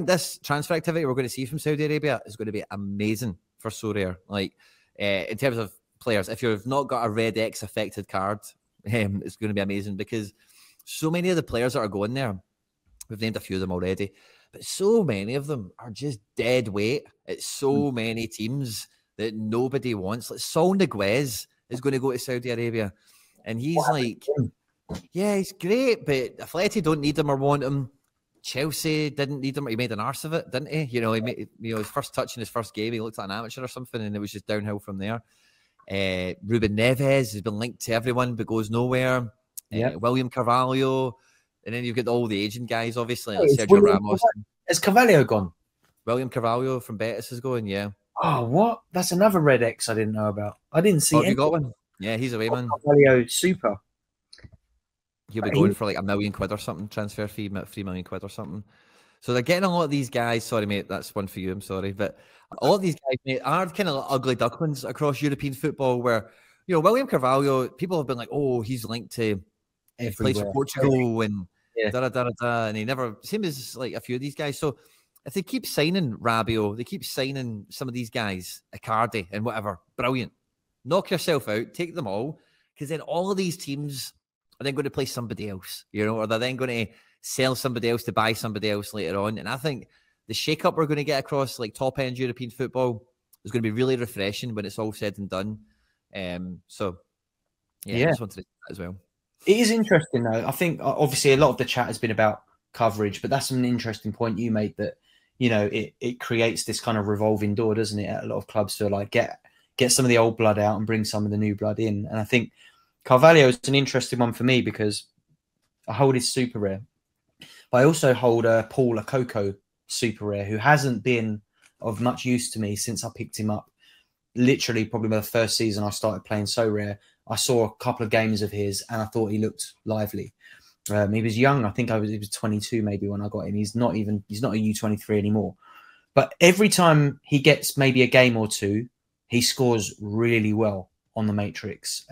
this transfer activity we're going to see from Saudi Arabia is going to be amazing for Sorare. Like in terms of players, if you've not got a red X affected card, it's going to be amazing because so many of the players that are going there, we've named a few of them already, but so many of them are just dead weight. It's so many teams that nobody wants. Like Saul Niguez is going to go to Saudi Arabia, and he's he's great, but Atleti don't need him or want him. Chelsea didn't need him. He made an arse of it, didn't he? He made his first touch in his first game. He looked like an amateur or something, and it was just downhill from there. Ruben Neves has been linked to everyone but goes nowhere. William Carvalho, and then you've got all the Asian guys, obviously, like Sergio Ramos. Has Carvalho gone? William Carvalho from Betis is going, yeah. Oh, what? That's another red X I didn't know about. I didn't see. Have you got one? Yeah, he's away, man. Carvalho, super. He'll be going for like £1 million or something, transfer fee, £3 million or something. So they're getting a lot of these guys. Sorry, mate, that's one for you. I'm sorry, but a lot of these guys, mate, are kind of ugly ducklings across European football. Where William Carvalho, people have been like, oh, he's linked to plays for Portugal and and he never. Same as like a few of these guys. So if they keep signing Rabiot, they keep signing some of these guys, Icardi and whatever, brilliant. Knock yourself out, take them all, because then all of these teams are then going to play somebody else, or they're then going to sell somebody else to buy somebody else later on. And I think the shake-up we're going to get across like top-end European football is going to be really refreshing when it's all said and done. I just wanted to say that as well. It is interesting, though. I think, obviously, a lot of the chat has been about coverage, but that's an interesting point you made that, it creates this kind of revolving door, doesn't it, at a lot of clubs to like get some of the old blood out and bring some of the new blood in. And I think Carvalho is an interesting one for me because I hold his super rare. But I also hold Paul Akoko super rare, who hasn't been of much use to me since I picked him up. Literally, probably the first season I started playing so rare. I saw a couple of games of his and I thought he looked lively. He was young. I think he was 22 maybe when I got him. He's not a U23 anymore. But every time he gets maybe a game or two, he scores really well on the Matrix.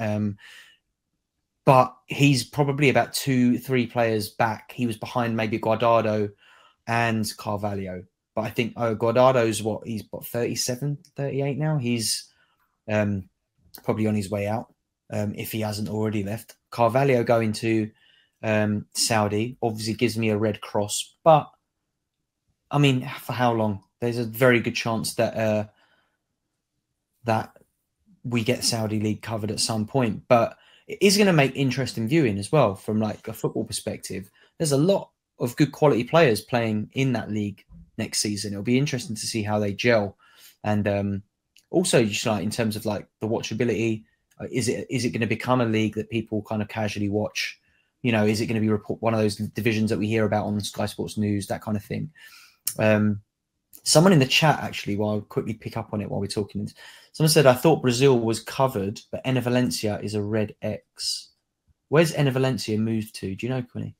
But he's probably about 2-3 players back. He was behind maybe Guardado and Carvalho. But I think Guardado's he's 37, 38 now. He's probably on his way out if he hasn't already left. Carvalho going to Saudi obviously gives me a red cross. But, I mean, for how long? There's a very good chance that that we get Saudi League covered at some point. But it is going to make interesting viewing as well from like a football perspective. There's a lot of good quality players playing in that league next season. It'll be interesting to see how they gel. And also just like in terms of like the watchability, is it going to become a league that people kind of casually watch? Is it going to be one of those divisions that we hear about on Sky Sports News, that kind of thing? Someone in the chat, actually, while I'll quickly pick up on it while we're talking, someone said, I thought Brazil was covered, but Enner Valencia is a red X. Where's Enner Valencia moved to? Do you know, Quinny?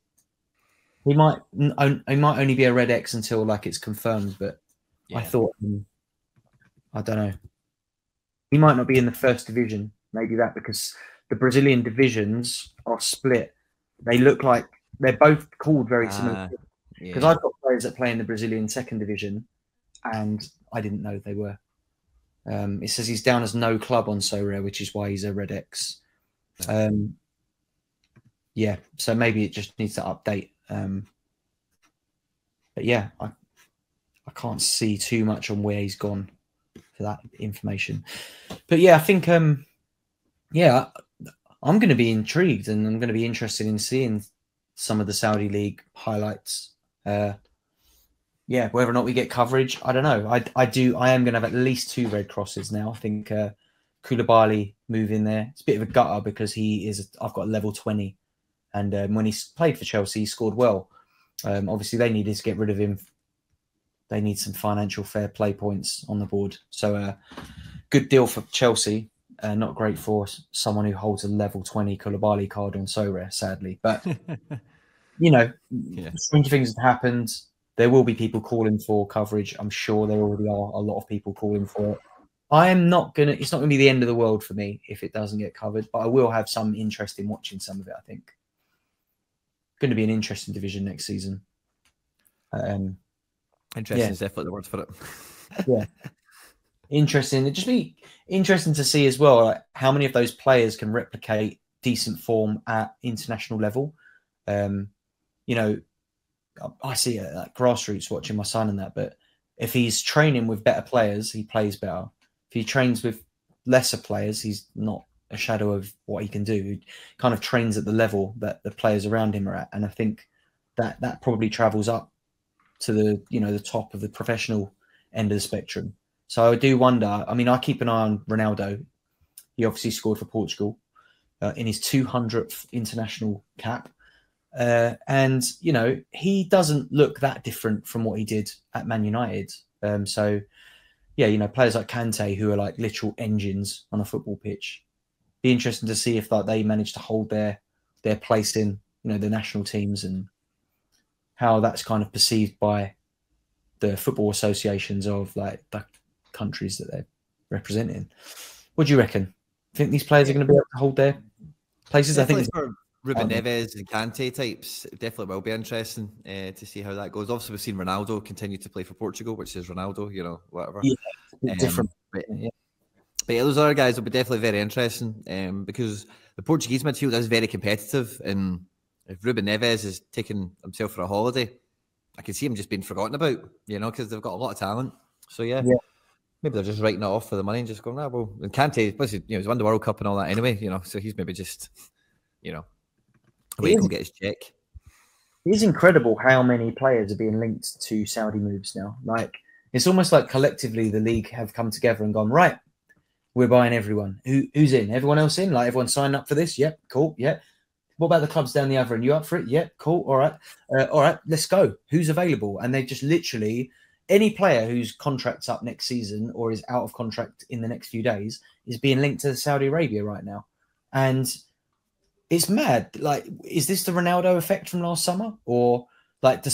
He might only be a red X until like it's confirmed, but yeah. I thought, I don't know. He might not be in the first division. Maybe that because the Brazilian divisions are split. They look like they're both called very similar. Because I've got players that play in the Brazilian second division, and I didn't know they were. It says he's down as no club on Sorare, which is why he's a red X. Yeah, so maybe it just needs to update. But yeah, I can't see too much on where he's gone for that information. But yeah, I think yeah, I'm going to be intrigued and I'm going to be interested in seeing some of the Saudi League highlights. Yeah, whether or not we get coverage, I don't know. I am going to have at least 2 red crosses now. I think Koulibaly move in there. It's a bit of a gutter because I've got a level 20. And when he played for Chelsea, he scored well. Obviously, they needed to get rid of him. They need some financial fair play points on the board. So good deal for Chelsea. Not great for someone who holds a level 20 Koulibaly card on Sorare, sadly. But, strange things have happened. There will be people calling for coverage. I'm sure there already are a lot of people calling for it. It's not going to be the end of the world for me if it doesn't get covered, but I will have some interest in watching some of it, I think. Going to be an interesting division next season. Interesting is definitely the word for it. Yeah. Interesting. It'd just be interesting to see as well, like, how many of those players can replicate decent form at international level. I see it like grassroots watching my son and that, but if he's training with better players, he plays better. If he trains with lesser players, he's not a shadow of what he can do. He kind of trains at the level that the players around him are at. And I think that probably travels up to the top of the professional end of the spectrum. So I do wonder, I mean, I keep an eye on Ronaldo. He obviously scored for Portugal in his 200th international cap. And, he doesn't look that different from what he did at Man United. Players like Kante, who are like literal engines on a football pitch. Be interesting to see if they manage to hold their place in, the national teams and how that's kind of perceived by the football associations of like the countries that they're representing. What do you reckon? Think these players are going to be able to hold their places? Definitely, I think for Ruben Neves and Kante types, it definitely will be interesting to see how that goes. Obviously, we've seen Ronaldo continue to play for Portugal, which is Ronaldo, whatever. Yeah, different. But those other guys will be definitely very interesting because the Portuguese midfield is very competitive. And if Ruben Neves is taking himself for a holiday, I can see him just being forgotten about, because they've got a lot of talent. So, maybe they're just writing it off for the money and just going, well, and Kante, he's won the World Cup and all that anyway, so he's maybe just, wait and get his check. It is incredible how many players are being linked to Saudi moves now. Like, it's almost like collectively the league have come together and gone, right, we're buying everyone. Who's in? Everyone else in? Like, everyone signed up for this? Yep, cool, yeah. What about the clubs down the other end? You up for it? Yep, cool, all right, let's go. Who's available? And they just literally, any player whose contract's up next season or is out of contract in the next few days is being linked to Saudi Arabia right now. And it's mad. Like, is this the Ronaldo effect from last summer? Or like, did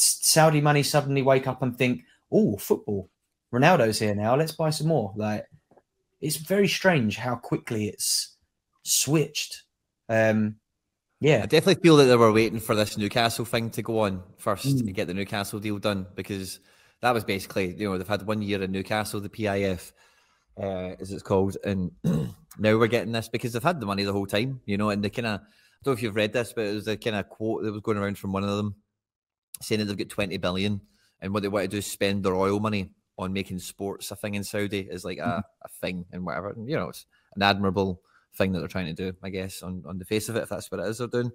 Saudi money suddenly wake up and think, oh, football, Ronaldo's here now, let's buy some more? Like, it's very strange how quickly it's switched. I definitely feel that they were waiting for this Newcastle thing to go on first to get the Newcastle deal done, because that was basically, they've had 1 year in Newcastle, the PIF, as it's called, and now we're getting this because they've had the money the whole time, and they kind of, I don't know if you've read this, but it was a kind of quote that was going around from one of them saying that they've got 20 billion and what they want to do is spend their oil money on making sports a thing in Saudi is like a thing and whatever. And, it's an admirable thing that they're trying to do, I guess, on the face of it, if that's what it is they're doing.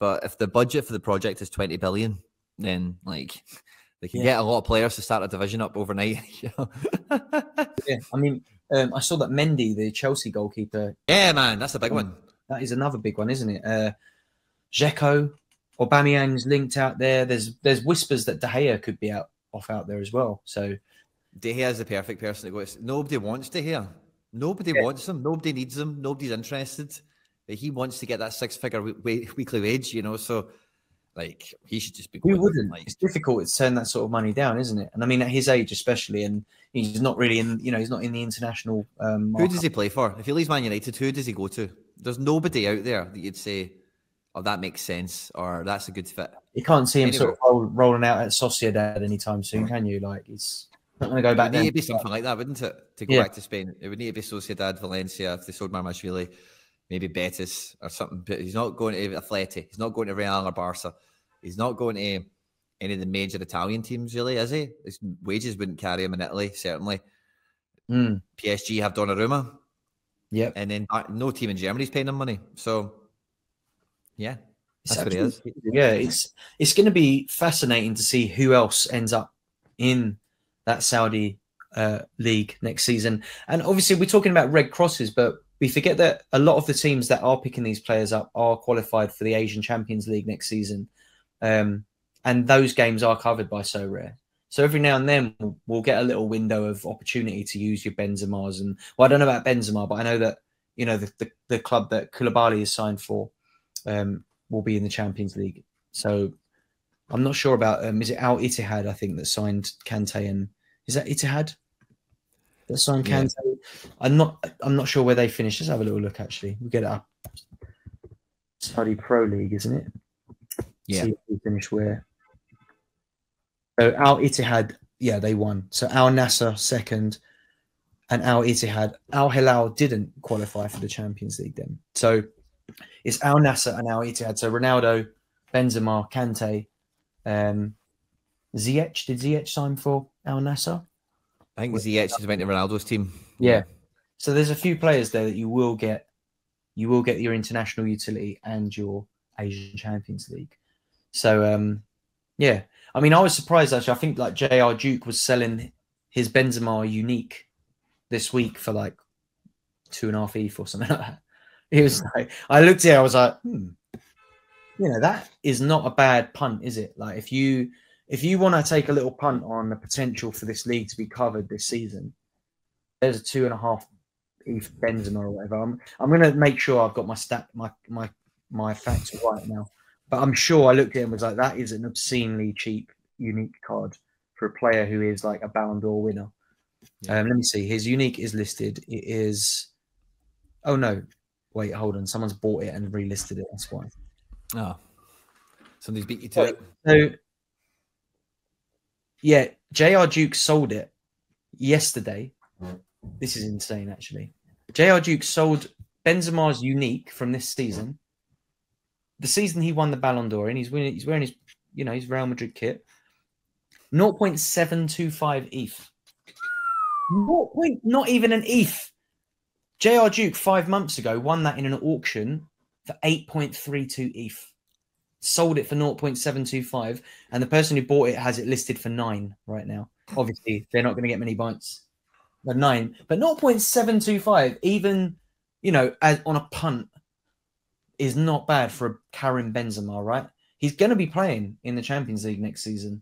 But if the budget for the project is 20 billion, then like they can get a lot of players to start a division up overnight. Yeah, I mean, I saw that Mendy, the Chelsea goalkeeper. Yeah, man, that's a big one. That is another big one, isn't it? Dzeko, Aubameyang's linked out there. There's whispers that De Gea could be out there as well. So De Gea is the perfect person to go. Nobody wants De Gea. Nobody wants him. Nobody needs him. Nobody's interested. But he wants to get that 6-figure weekly wage, So, like, he should just be going. Who wouldn't? Like, it's difficult to turn that sort of money down, isn't it? And I mean, at his age especially, and he's not really in, he's not in the international Who does he play for? If he leaves Man United, who does he go to? There's nobody out there that you'd say, oh, that makes sense, or that's a good fit. You can't see him sort of rolling out at Sociedad anytime soon, can you? Like, he's not going to go back there. It would need to be something like that, wouldn't it? To go back to Spain. It would need to be Sociedad, Valencia, if they sold Marmashvili, maybe Betis or something. But he's not going to Atleti. He's not going to Real or Barca. He's not going to any of the major Italian teams, really, is he? His wages wouldn't carry him in Italy, certainly. PSG have Donnarumma. Yep. And then no team in Germany is paying him money. So, yeah. That's what it is. Yeah, it's going to be fascinating to see who else ends up in that Saudi league next season. And obviously, we're talking about red crosses, but we forget that a lot of the teams that are picking these players up are qualified for the Asian Champions League next season, and those games are covered by Sorare. So every now and then we'll get a little window of opportunity to use your Benzema's. And well, I don't know about Benzema, but I know that the club that Koulibaly is signed for will be in the Champions League. So I'm not sure about is it Al Ittihad, I think, that signed Kante, and is that Ittihad that signed Kante? Yeah. I'm not sure where they finished. Let's have a little look. Actually, we get it up. Saudi Pro League, isn't it? Yeah. See if we finish where. So Al Ittihad, yeah, they won. So Al Nassr second, and Al Ittihad. Al Hilal didn't qualify for the Champions League then. So it's Al Nassr and Al Ittihad. So Ronaldo, Benzema, Kante, Ziyech. Did Ziyech sign for Al Nassr? I think Ziyech is went to Ronaldo's team. Yeah. So there's a few players there that you will get your international utility and your Asian Champions League. So yeah. I mean, I was surprised actually. I think like JR Duke was selling his Benzema unique this week for like 2.5 ETH or something like that. It was like, I looked at it, I was like, that is not a bad punt, is it? Like if you want to take a little punt on the potential for this league to be covered this season, there's a 2.5 ETH Benzema or whatever. I'm going to make sure I've got my facts right now. But I'm sure I looked at it and was like, that is an obscenely cheap, unique card for a player who is like a Ballon d'Or winner. Yeah. Let me see. His unique is listed. It is... Oh, no. Wait, hold on. Someone's bought it and relisted it. That's why. Oh. Somebody's beat you to it. So, yeah, JR Duke sold it yesterday. This is insane, actually. JR Duke sold Benzema's unique from this season. The season he won the Ballon d'Or, and he's wearing his, his Real Madrid kit. 0.725 ETH. Not even an ETH. JR Duke 5 months ago won that in an auction for 8.32 ETH. Sold it for 0.725, and the person who bought it has it listed for 9 right now. Obviously, they're not going to get many bites. But 9, but 0.725, even as on a punt, is not bad for a Karim Benzema, right? He's going to be playing in the Champions League next season.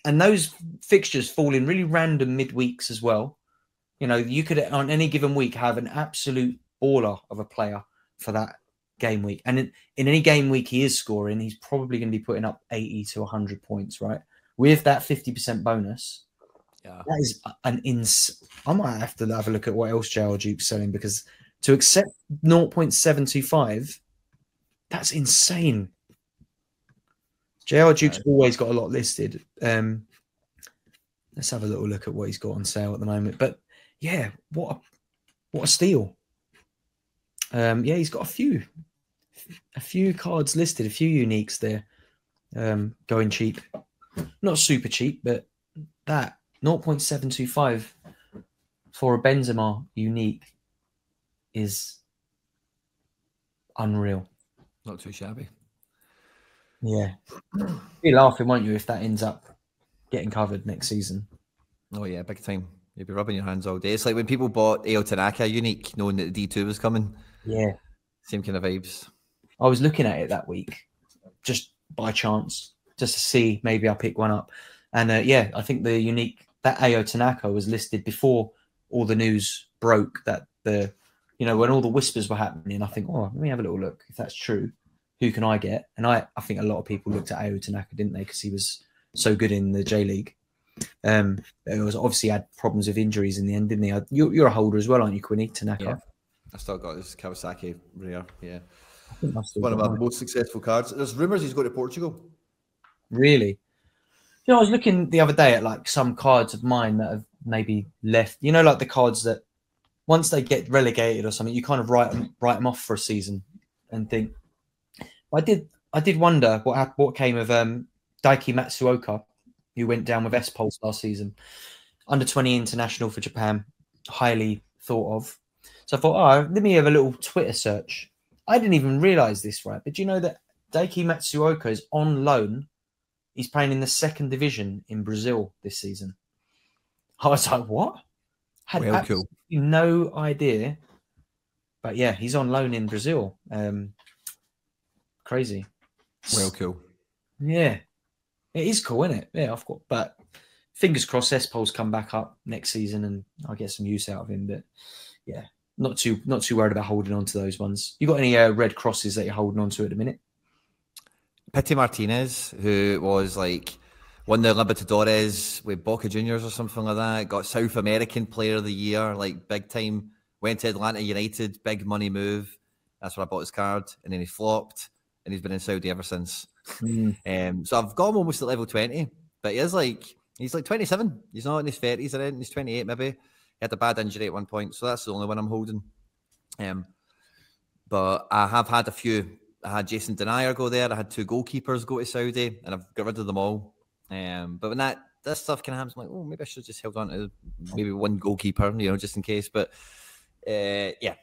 And those fixtures fall in really random midweeks as well. You could, on any given week, have an absolute baller of a player for that game week. And in any game week he is scoring, he's probably going to be putting up 80 to 100 points, right? With that 50% bonus. Yeah. That is I might have to have a look at what else JR Duke's selling, because to accept 0.725... that's insane. JR Duke's always got a lot listed. Let's have a little look at what he's got on sale at the moment. But yeah, what a steal. Yeah, he's got a few cards listed, a few uniques there. Going cheap. Not super cheap, but that 0.725 for a Benzema unique is unreal. Not too shabby. Yeah. You'll be laughing, won't you, if that ends up getting covered next season? Oh, yeah, big time. You'll be rubbing your hands all day. It's like when people bought Ayo Tanaka unique, knowing that the D2 was coming. Yeah. Same kind of vibes. I was looking at it that week, just by chance, just to see maybe I'll pick one up. And yeah, I think the unique, that Ayo Tanaka was listed before all the news broke, that when all the whispers were happening. I think, let me have a little look. If that's true, who can I get? And I think a lot of people looked at Ayo Tanaka, didn't they? Because he was so good in the J League. It was obviously had problems with injuries in the end, didn't he? You're a holder as well, aren't you, Quinny? Tanaka. Yeah. I still got his Kawasaki rare. Yeah. I think one of my most successful cards. There's rumours he's going to Portugal. Really? I was looking the other day at like some cards of mine that have maybe left. Like the cards that once they get relegated or something, you kind of write them off for a season and think. I did wonder what came of Daiki Matsuoka, who went down with S-Pulse last season, under 20 international for Japan, highly thought of. So I thought, let me have a little Twitter search. I didn't even realize this, right? But do you know that Daiki Matsuoka is on loan. He's playing in the second division in Brazil this season. I was like, what? Had absolutely no idea. But yeah, he's on loan in Brazil. Crazy. Well, cool. Yeah. It is cool, isn't it? Yeah, I've got, but fingers crossed Espol's come back up next season and I'll get some use out of him. But yeah, not too worried about holding on to those ones. You got any red crosses that you're holding on to at the minute? Pity Martinez, who was like won the Libertadores with Boca Juniors or something like that, got South American Player of the Year, like big time, went to Atlanta United, big money move. That's where I bought his card, and then he flopped, and he's been in Saudi ever since. So I've got him almost at level 20, but he's like 27. He's not in his 30s or anything. He's 28 maybe. He had a bad injury at one point, so that's the only one I'm holding. But I have had a few. I had Jason Denier go there. I had 2 goalkeepers go to Saudi, and I've got rid of them all. But when that stuff can happen, I'm like, oh, maybe I should just held on to maybe one goalkeeper, just in case. But yeah,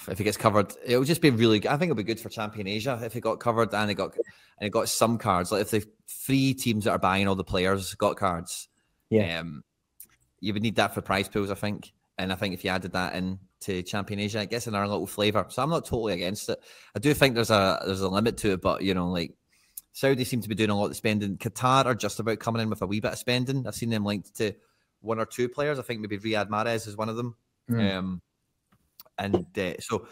if it gets covered, it'll just be really good. I think it'll be good for Champion Asia if it got covered and it got some cards. Like if the 3 teams that are buying all the players got cards, you would need that for prize pools, I think. And I think if you added that in to Champion Asia, it gets another little flavour. So I'm not totally against it. I do think there's a limit to it, but like Saudi seem to be doing a lot of spending. Qatar are just about coming in with a wee bit of spending. I've seen them linked to 1 or 2 players. I think maybe Riyad Mahrez is one of them. So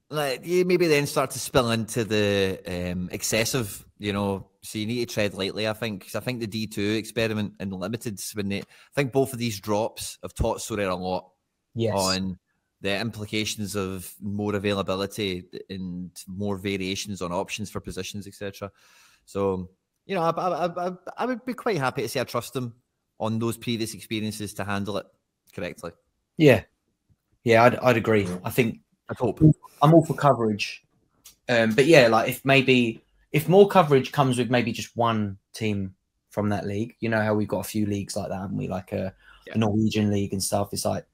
like you maybe then start to spill into the excessive, so you need to tread lightly, I think, because I think the D2 experiment and limiteds, I think both of these drops have taught Sorare a lot on the implications of more availability and more variations on options for positions, etc. So, I would be quite happy to say I trust them on those previous experiences to handle it correctly. Yeah, I'd agree. I'd hope. I'm all for coverage, but yeah, like if more coverage comes with maybe just one team from that league, how we've got a few leagues like that, haven't we? Like a Norwegian league and stuff. It's like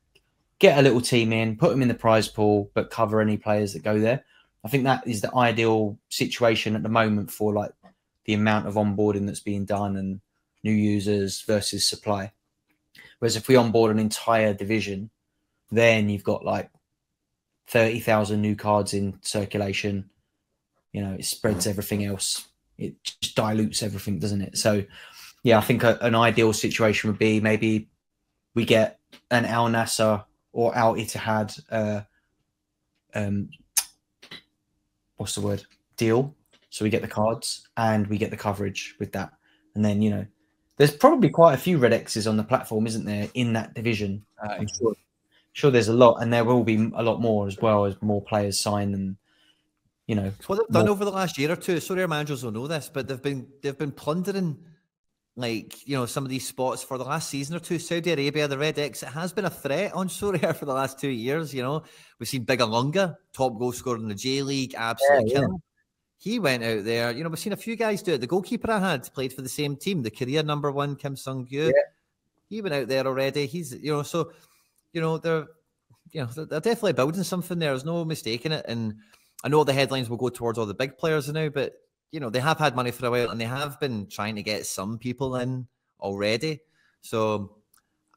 get a little team in, put them in the prize pool, but cover any players that go there. I think that is the ideal situation at the moment for like the amount of onboarding that's being done and new users versus supply. Whereas if we onboard an entire division, then you've got like 30,000 new cards in circulation. It spreads everything else. It just dilutes everything, doesn't it? So, yeah, I think an ideal situation would be maybe we get an Al Nassr or Al Ittihad, what's the word? Deal. So we get the cards and we get the coverage with that. And then, there's probably quite a few Red X's on the platform, isn't there, in that division? I'm sure there's a lot, and there will be a lot more as well as more players sign and It's what they've done over the last year or two. Sorare managers will know this, but they've been plundering some of these spots for the last season or two. Saudi Arabia, the Red X, it has been a threat on Sorare for the last 2 years. We've seen Big Alunga, top goal scorer in the J League, absolute killer. He went out there. We've seen a few guys do it. The goalkeeper I had played for the same team, the career #1 Kim Sung-gyu. He went out there already. He's they're definitely building something there. There's no mistaking it. And I know the headlines will go towards all the big players now, but they have had money for a while and they have been trying to get some people in already. So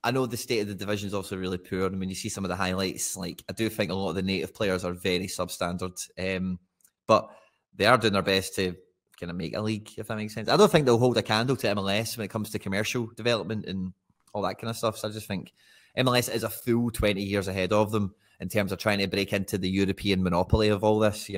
I know the state of the division is also really poor. I mean, you see some of the highlights. Like I do think a lot of the native players are very substandard, but they are doing their best to kind of make a league, if that makes sense. I don't think they'll hold a candle to MLS when it comes to commercial development and all that kind of stuff. So I just think MLS is a full 20 years ahead of them in terms of trying to break into the European monopoly of all this,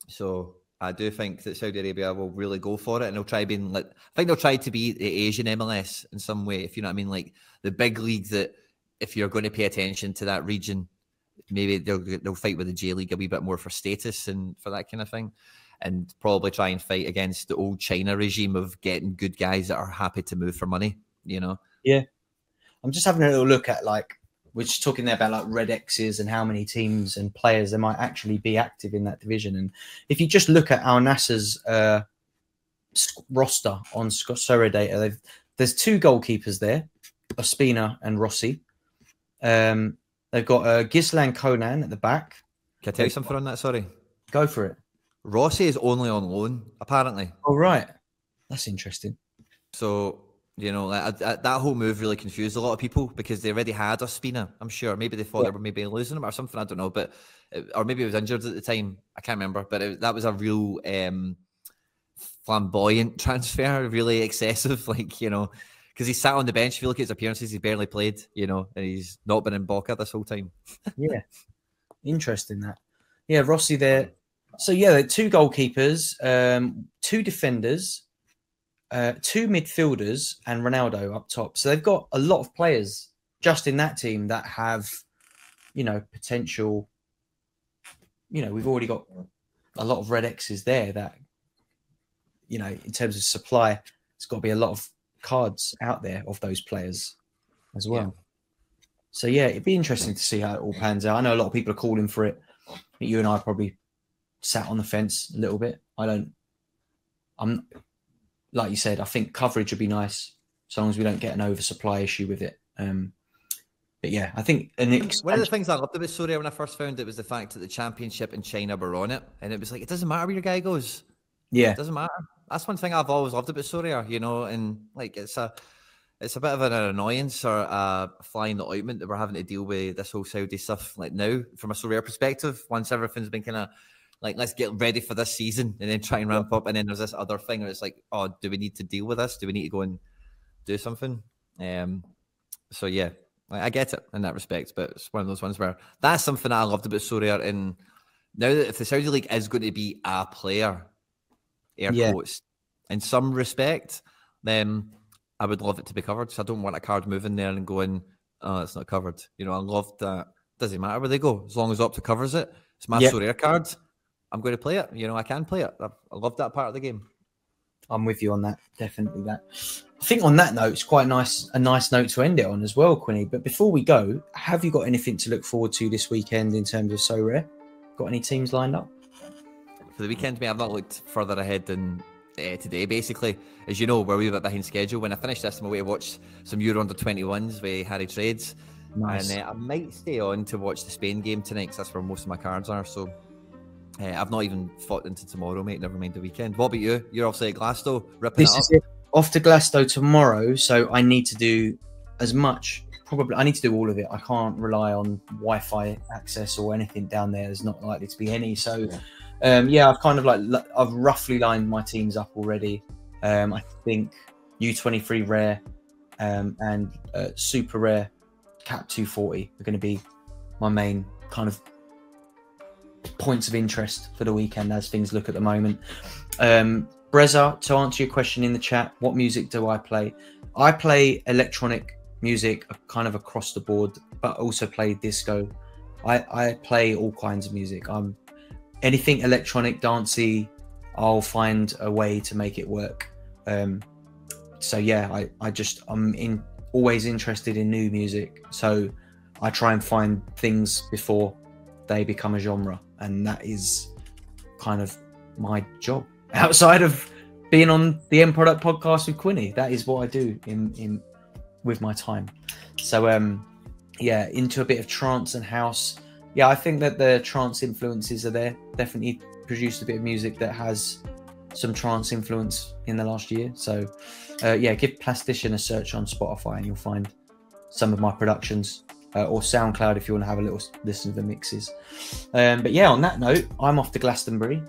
So I do think that Saudi Arabia will really go for it, and they'll try being like, I think they'll try to be the Asian MLS in some way, if you know what I mean, like the big league that if you're going to pay attention to that region, maybe they'll fight with the J League a wee bit more for status and for that kind of thing, and probably try and fight against the old China regime of getting good guys that are happy to move for money, Yeah. I'm just having a little look at we're just talking there about like Red X's and how many teams and players there might actually be active in that division. And if you just look at Al Nassr's roster on Sorare data, there's 2 goalkeepers there, Ospina and Rossi. They've got Gislan Konan at the back. Can I tell you something on that? Sorry. Go for it. Rossi is only on loan, apparently. Oh, right. That's interesting. So, you know, that whole move really confused a lot of people because they already had Ospina, I'm sure. Maybe they thought they were maybe losing him or something, I don't know. But or maybe he was injured at the time. I can't remember. But that was a real flamboyant transfer, really excessive. Like, you know, because he sat on the bench. If you look at his appearances, he's barely played, you know, and he's not been in Boca this whole time. Yeah. Interesting that. Yeah, Rossi there. So, yeah, 2 goalkeepers, 2 defenders, 2 midfielders, and Ronaldo up top. So they've got a lot of players just in that team that have, you know, potential. You know, we've already got a lot of red X's there that, you know, in terms of supply, it's got to be a lot of cards out there of those players as well. Yeah. So, yeah, it'd be interesting to see how it all pans out. I know a lot of people are calling for it. You and I probably sat on the fence a little bit. I'm like you said, I think coverage would be nice as long as we don't get an oversupply issue with it. But yeah, I think one of the things I loved about Sorare when I first found it was the fact that the championship in China were on it, and it was like, it doesn't matter where your guy goes. Yeah, it doesn't matter. That's one thing I've always loved about Sorare, you know, and like it's a bit of an annoyance or a fly in the ointment that we're having to deal with this whole Saudi stuff like now from a Sorare perspective. Once everything's been kind of like, let's get ready for this season and then try and ramp up, and then there's this other thing where it's like, oh, do we need to deal with this? Do we need to go and do something? So yeah. I get it in that respect, but it's one of those ones where that's something I loved about Sorare. And now that if the Saudi League is going to be a player, quotes, in some respect, then I would love it to be covered. So I don't want a card moving there and going, oh, it's not covered. You know, I love that. Doesn't matter where they go. As long as Opta covers it, it's my Sorare card. I'm going to play it. You know, I can play it. I love that part of the game. I'm with you on that. Definitely that. I think on that note, it's quite a nice note to end it on as well, Quinny. But before we go, have you got anything to look forward to this weekend in terms of Sorare? Got any teams lined up? For the weekend, mate, I've not looked further ahead than today. Basically, as you know, we're a wee bit behind schedule. When I finish this, I'm away to watch some Euro Under-21s with Harry Trades. Nice. And I might stay on to watch the Spain game tonight because that's where most of my cards are. So I've not even thought into tomorrow, mate. Never mind the weekend. What about you? You're obviously at Glasgow, ripping this it up. Off to Glasgow tomorrow, so I need to do as much. Probably, I need to do all of it. I can't rely on Wi-Fi access or anything down there. There's not likely to be any. So, yeah, I've roughly lined my teams up already. I think U23 rare and super rare cap 240 are going to be my main kind of points of interest for the weekend as things look at the moment. Breza, to answer your question in the chat, what music do I play? I play electronic music kind of across the board, but also play disco. I play all kinds of music. Anything electronic, dancey, I'll find a way to make it work. So yeah, I'm always interested in new music. So I try and find things before they become a genre, and that is kind of my job. Outside of being on the End Product podcast with Quinny, that is what I do with my time. So yeah, into a bit of trance and house. Yeah, I think that the trance influences are there. Definitely produced a bit of music that has some trance influence in the last year. So yeah, give Plastician a search on Spotify and you'll find some of my productions, or SoundCloud if you want to have a little listen to the mixes. But yeah, on that note, I'm off to Glastonbury.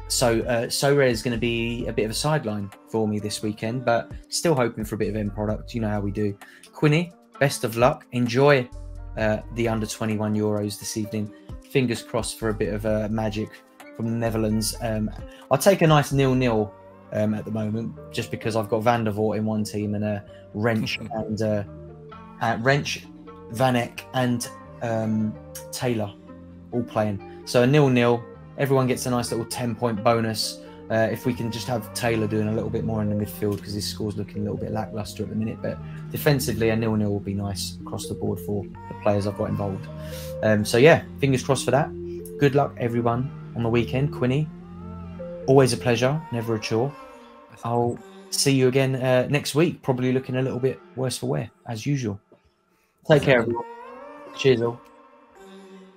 So Sorare is going to be a bit of a sideline for me this weekend, but still hoping for a bit of end product. You know how we do. Quinny, best of luck. Enjoy the under-21 Euros this evening. Fingers crossed for a bit of magic from the Netherlands. I'll take a nice 0-0 at the moment, just because I've got Van der Voort in one team and Wrench and Wrench, Van Eck and Taylor all playing. So a 0-0. Everyone gets a nice little 10-point bonus. If we can just have Taylor doing a little bit more in the midfield, because his score's looking a little bit lackluster at the minute. But defensively, a 0-0 will be nice across the board for the players I've got involved. So yeah, fingers crossed for that. Good luck, everyone, on the weekend. Quinny, always a pleasure, never a chore. I'll see you again next week, probably looking a little bit worse for wear, as usual. Take care, everyone. Cheers all.